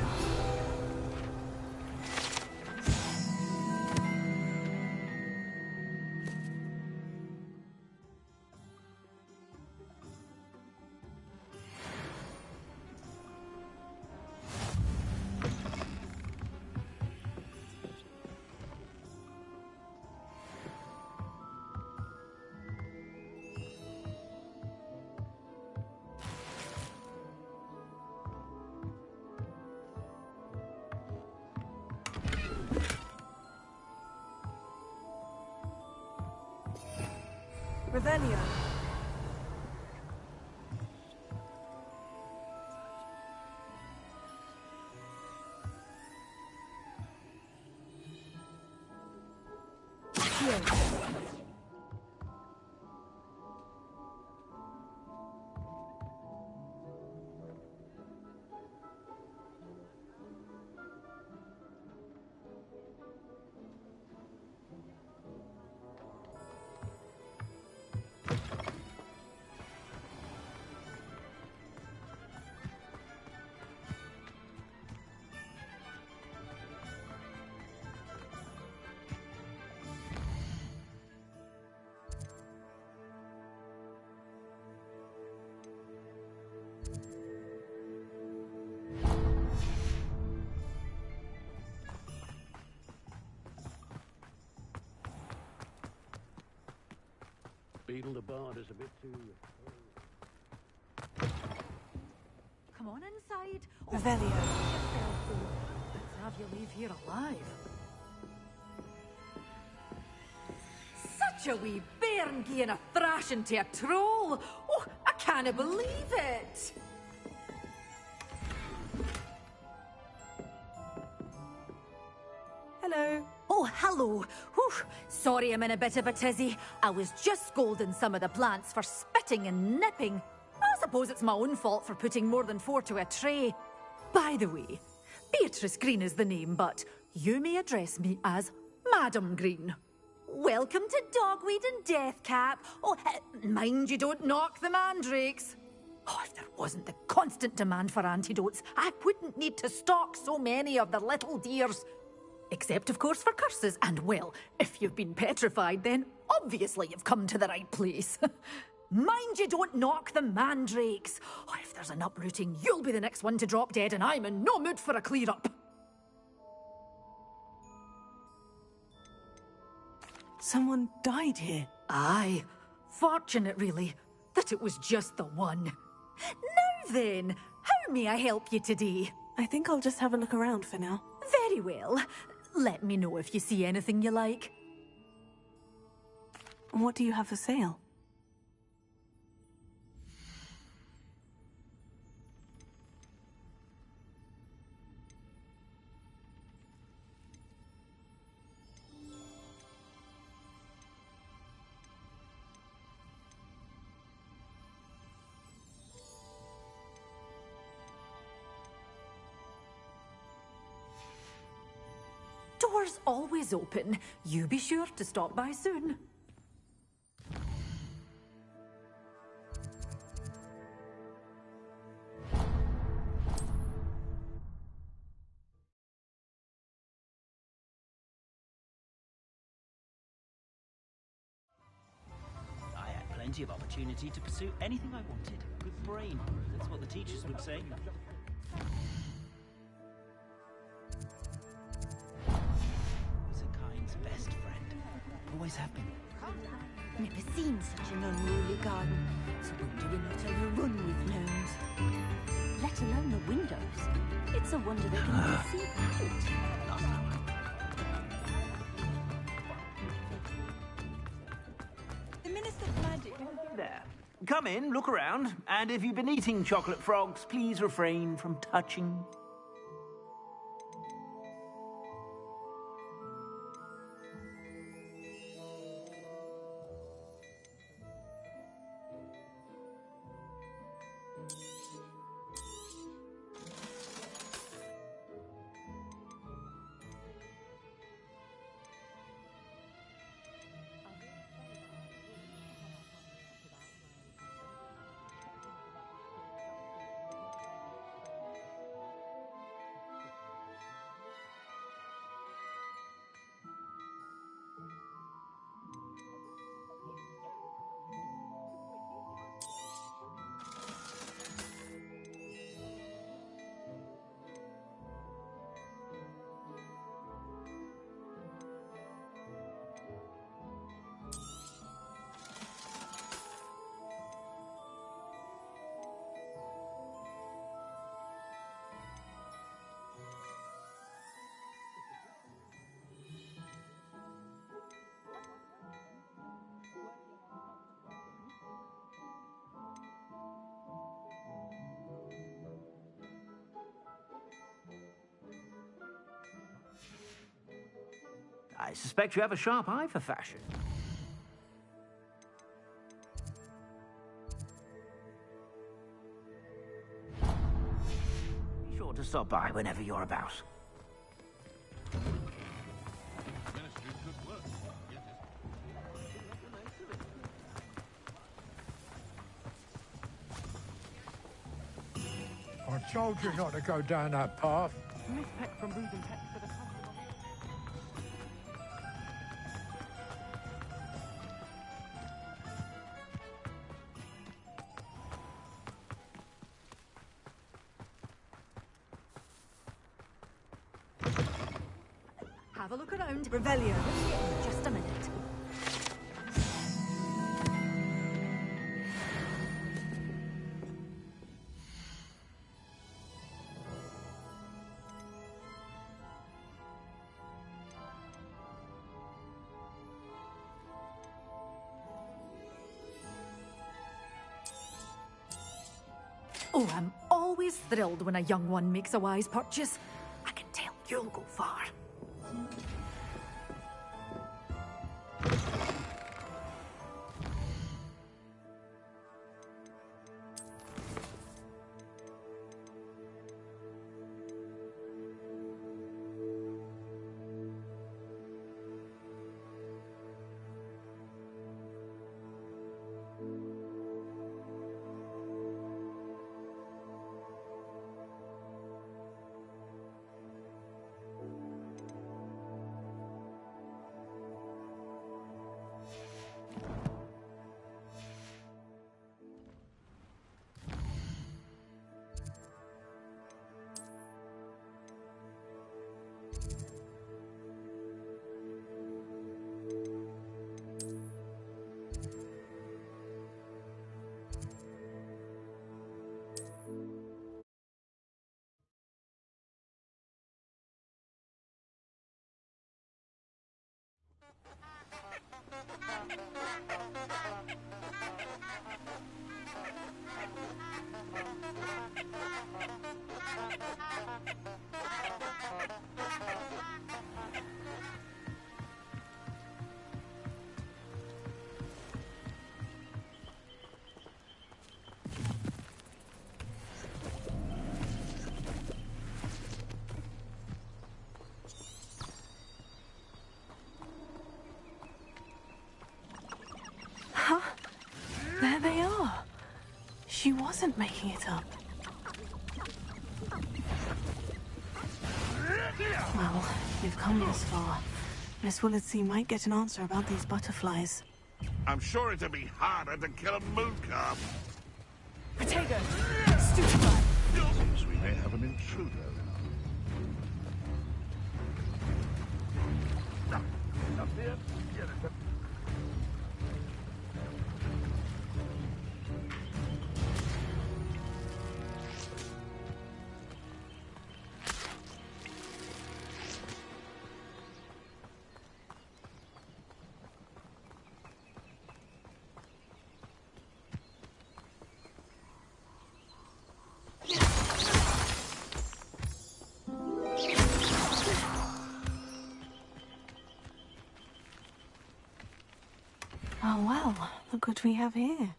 Revelio. Beetle the Bard is a bit too... Come on inside. Revelio. Let's have you leave here alive. Such a wee bairn gieing a thrashing to a troll. Oh, I can't believe it. Hello. Oh, hello. Whew. Sorry I'm in a bit of a tizzy. I was just scolding some of the plants for spitting and nipping. I suppose it's my own fault for putting more than 4 to a tray. By the way, Beatrice Green is the name, but You may address me as Madam Green. Welcome to Dogweed and Deathcap. Oh, mind you don't knock the mandrakes. Oh, if there wasn't the constant demand for antidotes, I wouldn't need to stock so many of the little dears. Except, of course, for curses. And, well, if you've been petrified, then obviously you've come to the right place. Mind you don't knock the mandrakes. Oh, if there's an uprooting, you'll be the next one to drop dead, and I'm in no mood for a clear-up. Someone died here. Aye. Fortunate, really, that it was just the one. Now then, how may I help you today? I think I'll just have a look around for now. Very well. Let me know if you see anything you like. What do you have for sale? Doors always open. You be sure to stop by soon. I had plenty of opportunity to pursue anything I wanted. Good brain, that's what the teachers would say. Best friend. Always have been. Never seen such an unruly garden. It's a wonder we're not overrun with gnomes. Let alone the windows. It's a wonder they can even see out. The Minister of Magic. There. Come in, look around, and if you've been eating chocolate frogs, please refrain from touching. I suspect you have a sharp eye for fashion. Be sure to stop by whenever you're about. I told you not to go down that path. Miss Peck from Breed and Peck for the Have a look around. Revelio. In just a minute. Oh, I'm always thrilled when a young one makes a wise purchase. I can tell you'll go far. Huh? There they are. She wasn't making it up. Well, you've come this far. Miss Willetsey might get an answer about these butterflies. I'm sure it'd be harder to kill a moon calf. Protego! Stupefy! Seems we may have an intruder. Up here. Get it. Oh well, look what we have here.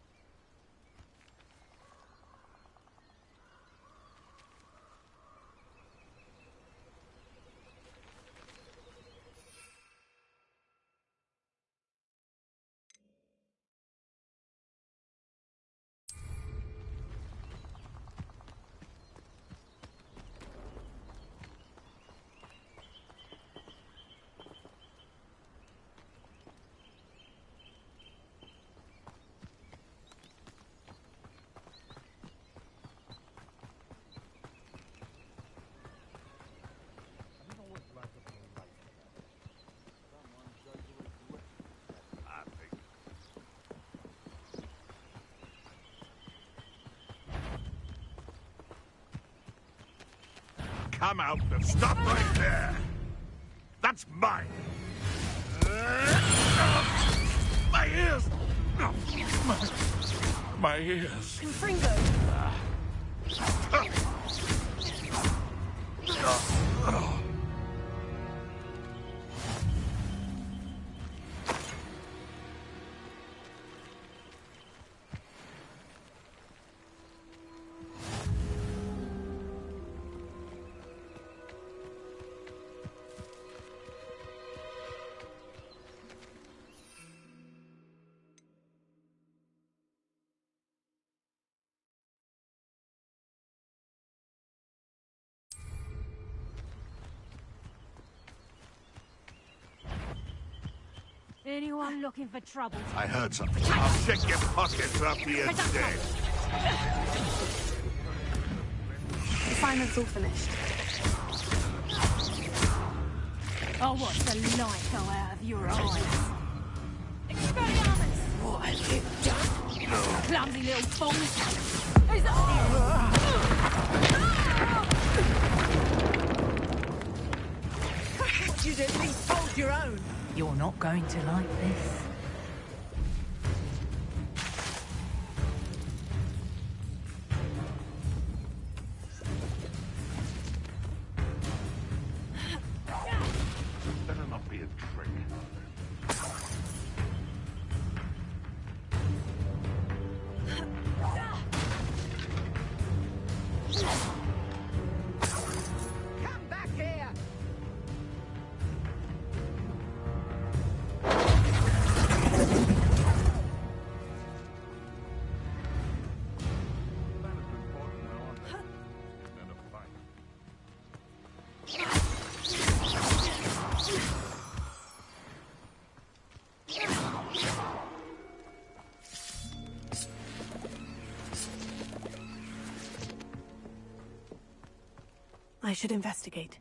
Come out and stop right there! That's mine! My ears! My ears! Confringo! Anyone looking for trouble? I heard something. I'll check your pockets after you're dead. Assignment's all finished. I'll watch the light go out of your eyes. Expelliarmus! What have you done? Clumsy little thong. Who's that? You'd at least hold your own. You're not going to like this. Better not be a trick. Come back here! I should investigate.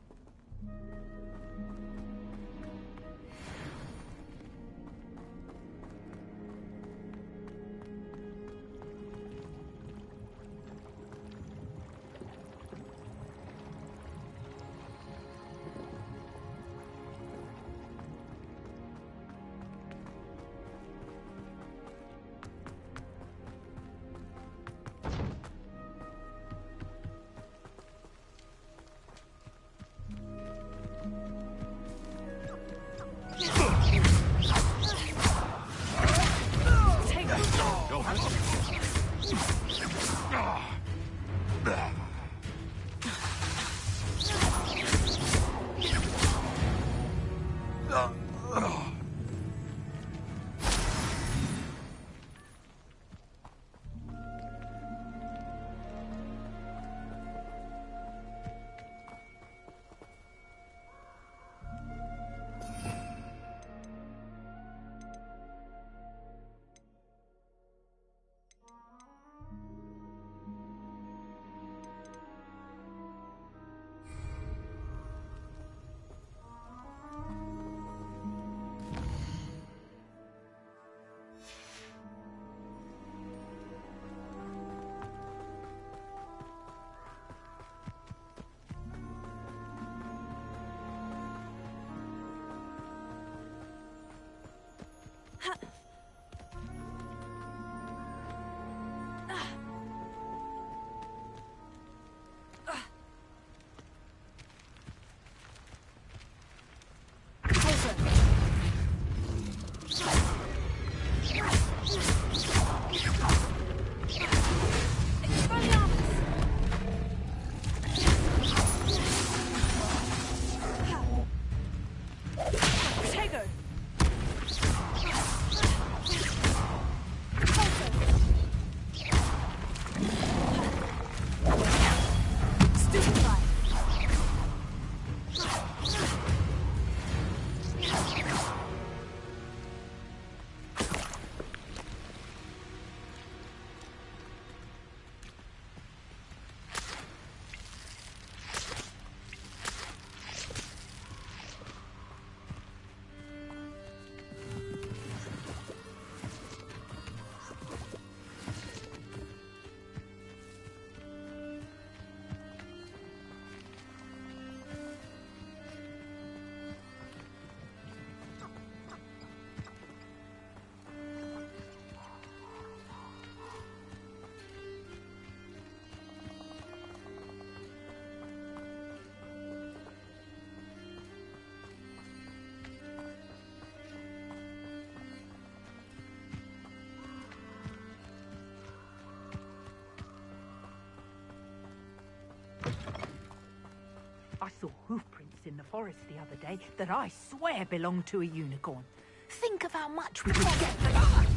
I saw hoof prints in the forest the other day that I swear belonged to a unicorn. Think of how much we could get for that.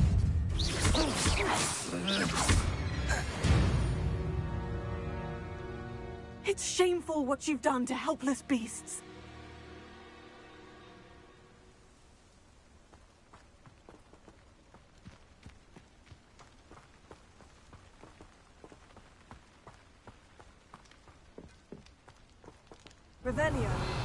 It's shameful what you've done to helpless beasts. Revelio.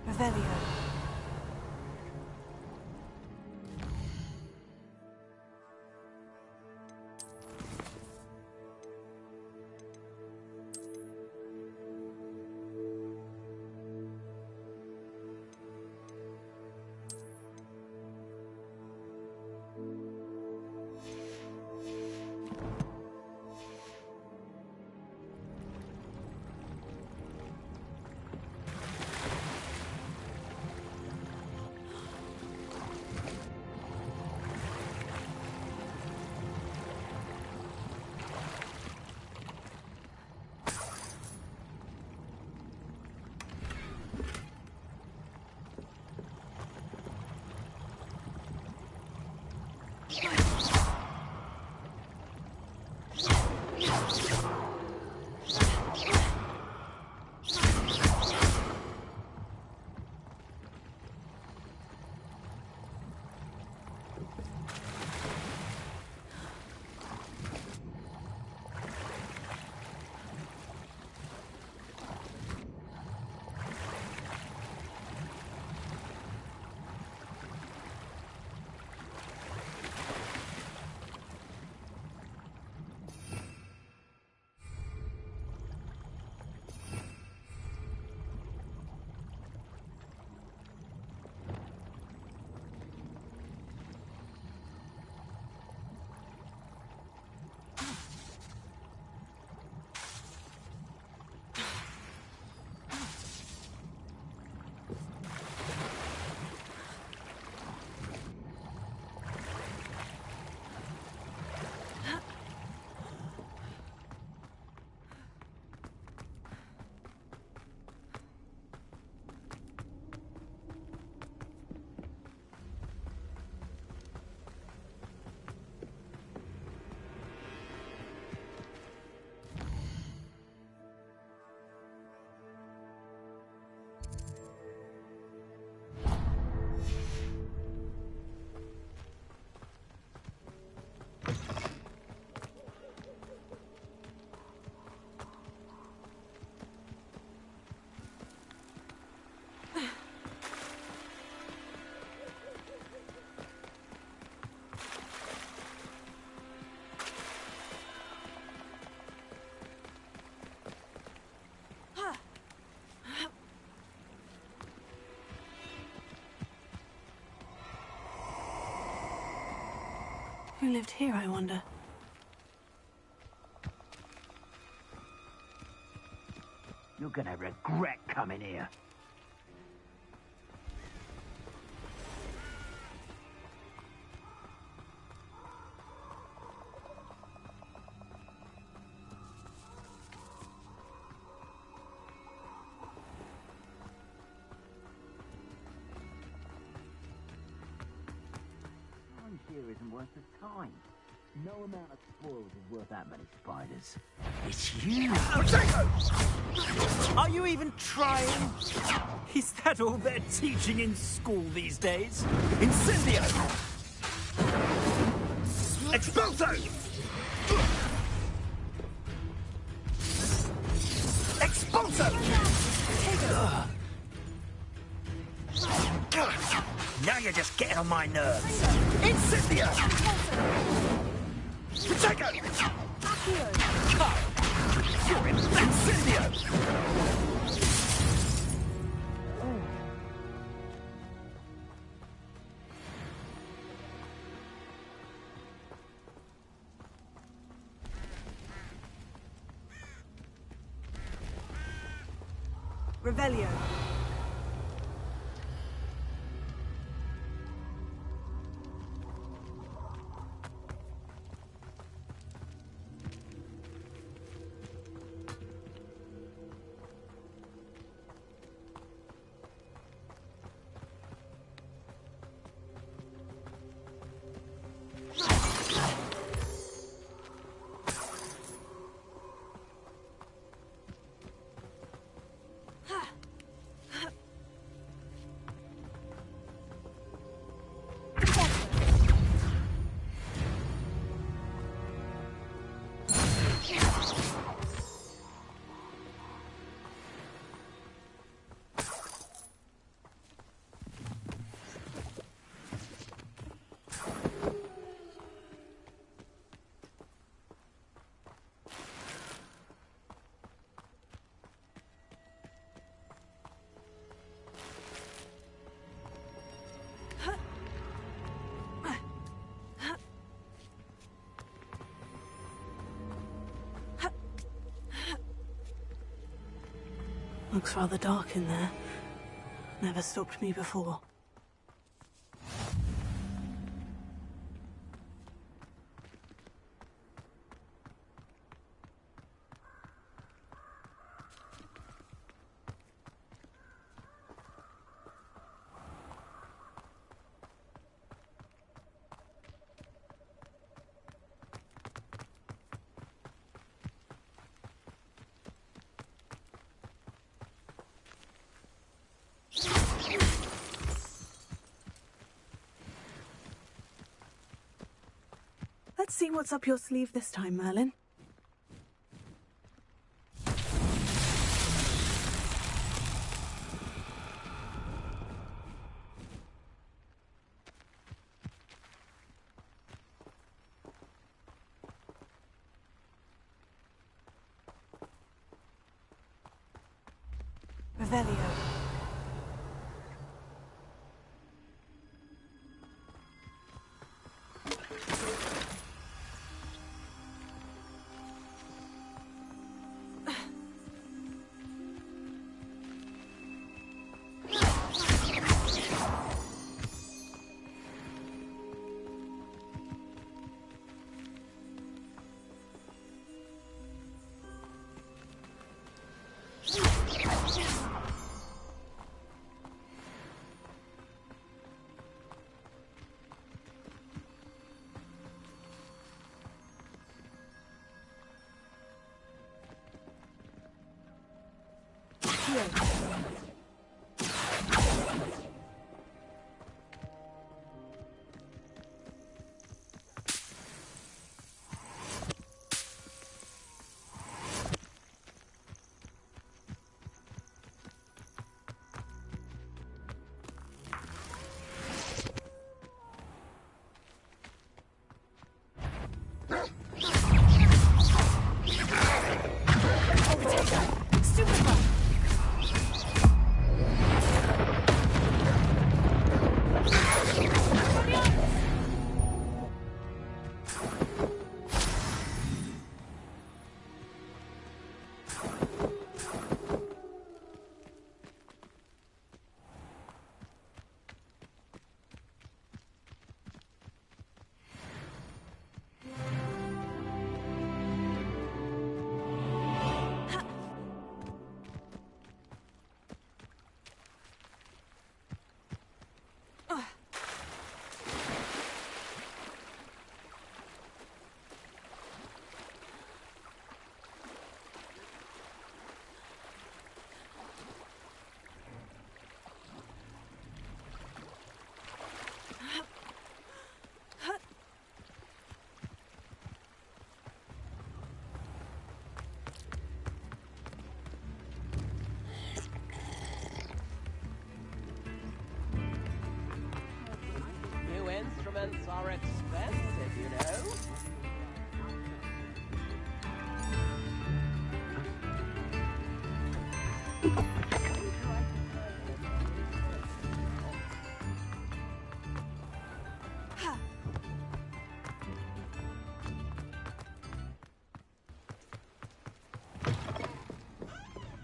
Revelio. Who lived here, I wonder? You're gonna regret coming here. Here isn't worth the time. No amount of spoils is worth that many spiders. It's you! Are you even trying? Is that all they're teaching in school these days? Incendio! Expulso! Expulso! Now you're just getting on my nerves. Incendio! Protego! You're in Incendio! Revelio. Looks rather dark in there. Never stopped me before. Let's see what's up your sleeve this time, Merlin. Revelio. Flowers are expensive, you know.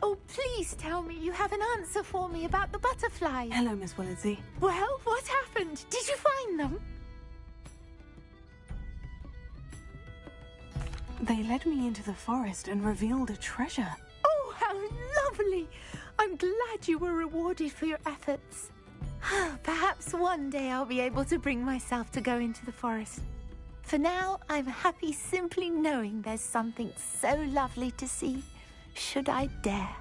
Oh, please tell me you have an answer for me about the butterflies. Hello, Miss Willardsey. Well, what happened? Did you find them? They led me into the forest and revealed a treasure. Oh, how lovely! I'm glad you were rewarded for your efforts. Perhaps one day I'll be able to bring myself to go into the forest. For now, I'm happy simply knowing there's something so lovely to see, should I dare.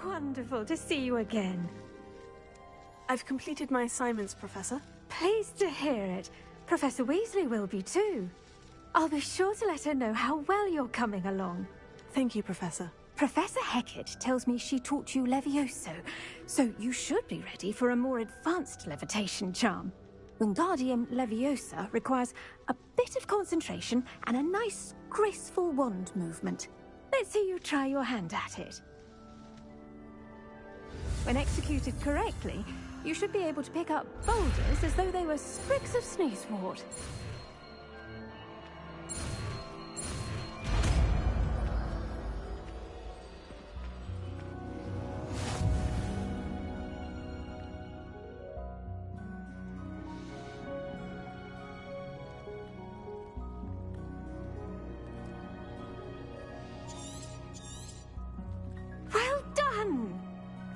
Wonderful to see you again. I've completed my assignments, Professor. Pleased to hear it. Professor Weasley will be too. I'll be sure to let her know how well you're coming along. Thank you, Professor. Professor Hecat tells me she taught you Levioso, so you should be ready for a more advanced levitation charm. Wingardium Leviosa requires a bit of concentration and a nice, graceful wand movement. Let's see you try your hand at it. When executed correctly, you should be able to pick up boulders as though they were sprigs of sneezewort. Well done!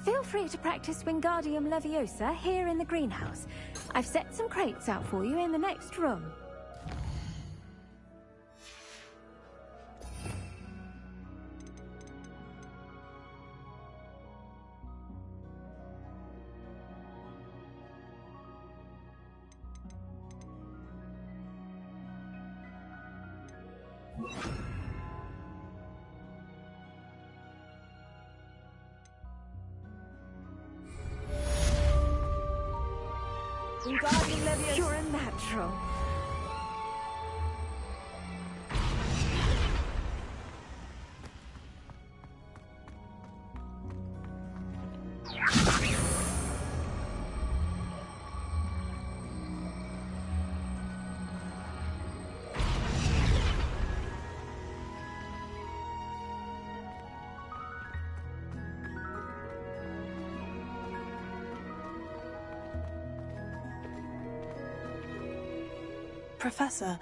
Feel free to practice Wingardium Leviosa here in the greenhouse. I've set some crates out for you in the next room. Wingardium Leviosa. You're a natural. Professor,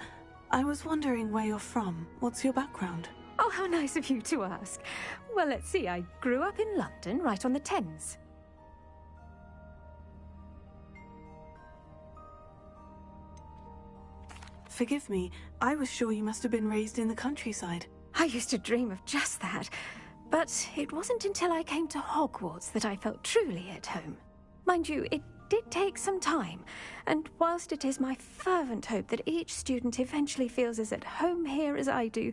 I was wondering where you're from. What's your background? Oh, how nice of you to ask. Well, let's see. I grew up in London, right on the Thames. Forgive me, I was sure you must have been raised in the countryside. I used to dream of just that. But it wasn't until I came to Hogwarts that I felt truly at home. Mind you, it did take some time, and whilst it is my fervent hope that each student eventually feels as at home here as I do,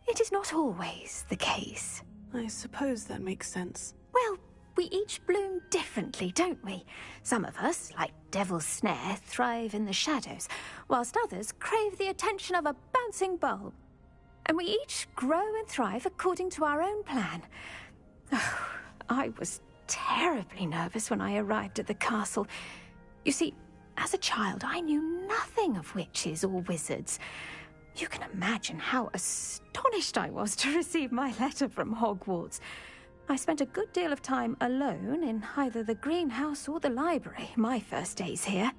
it is not always the case. I suppose that makes sense. Well, we each bloom differently, don't we? Some of us, like Devil's Snare, thrive in the shadows, whilst others crave the attention of a bouncing bulb. And we each grow and thrive according to our own plan. Oh, I was terribly nervous when I arrived at the castle. You see, as a child, I knew nothing of witches or wizards. You can imagine how astonished I was to receive my letter from Hogwarts. I spent a good deal of time alone in either the greenhouse or the library my first days here.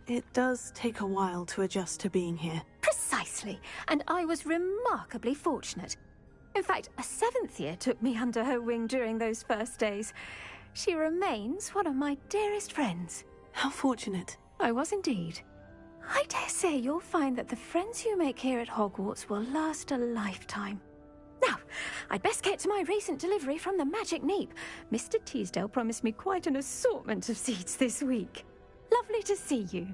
It does take a while to adjust to being here. Precisely, and I was remarkably fortunate. In fact, a 7th year took me under her wing during those first days. She remains one of my dearest friends. How fortunate. I was indeed. I dare say you'll find that the friends you make here at Hogwarts will last a lifetime. Now, I'd best get to my recent delivery from the Magic Neep. Mr. Teasdale promised me quite an assortment of seeds this week. Lovely to see you.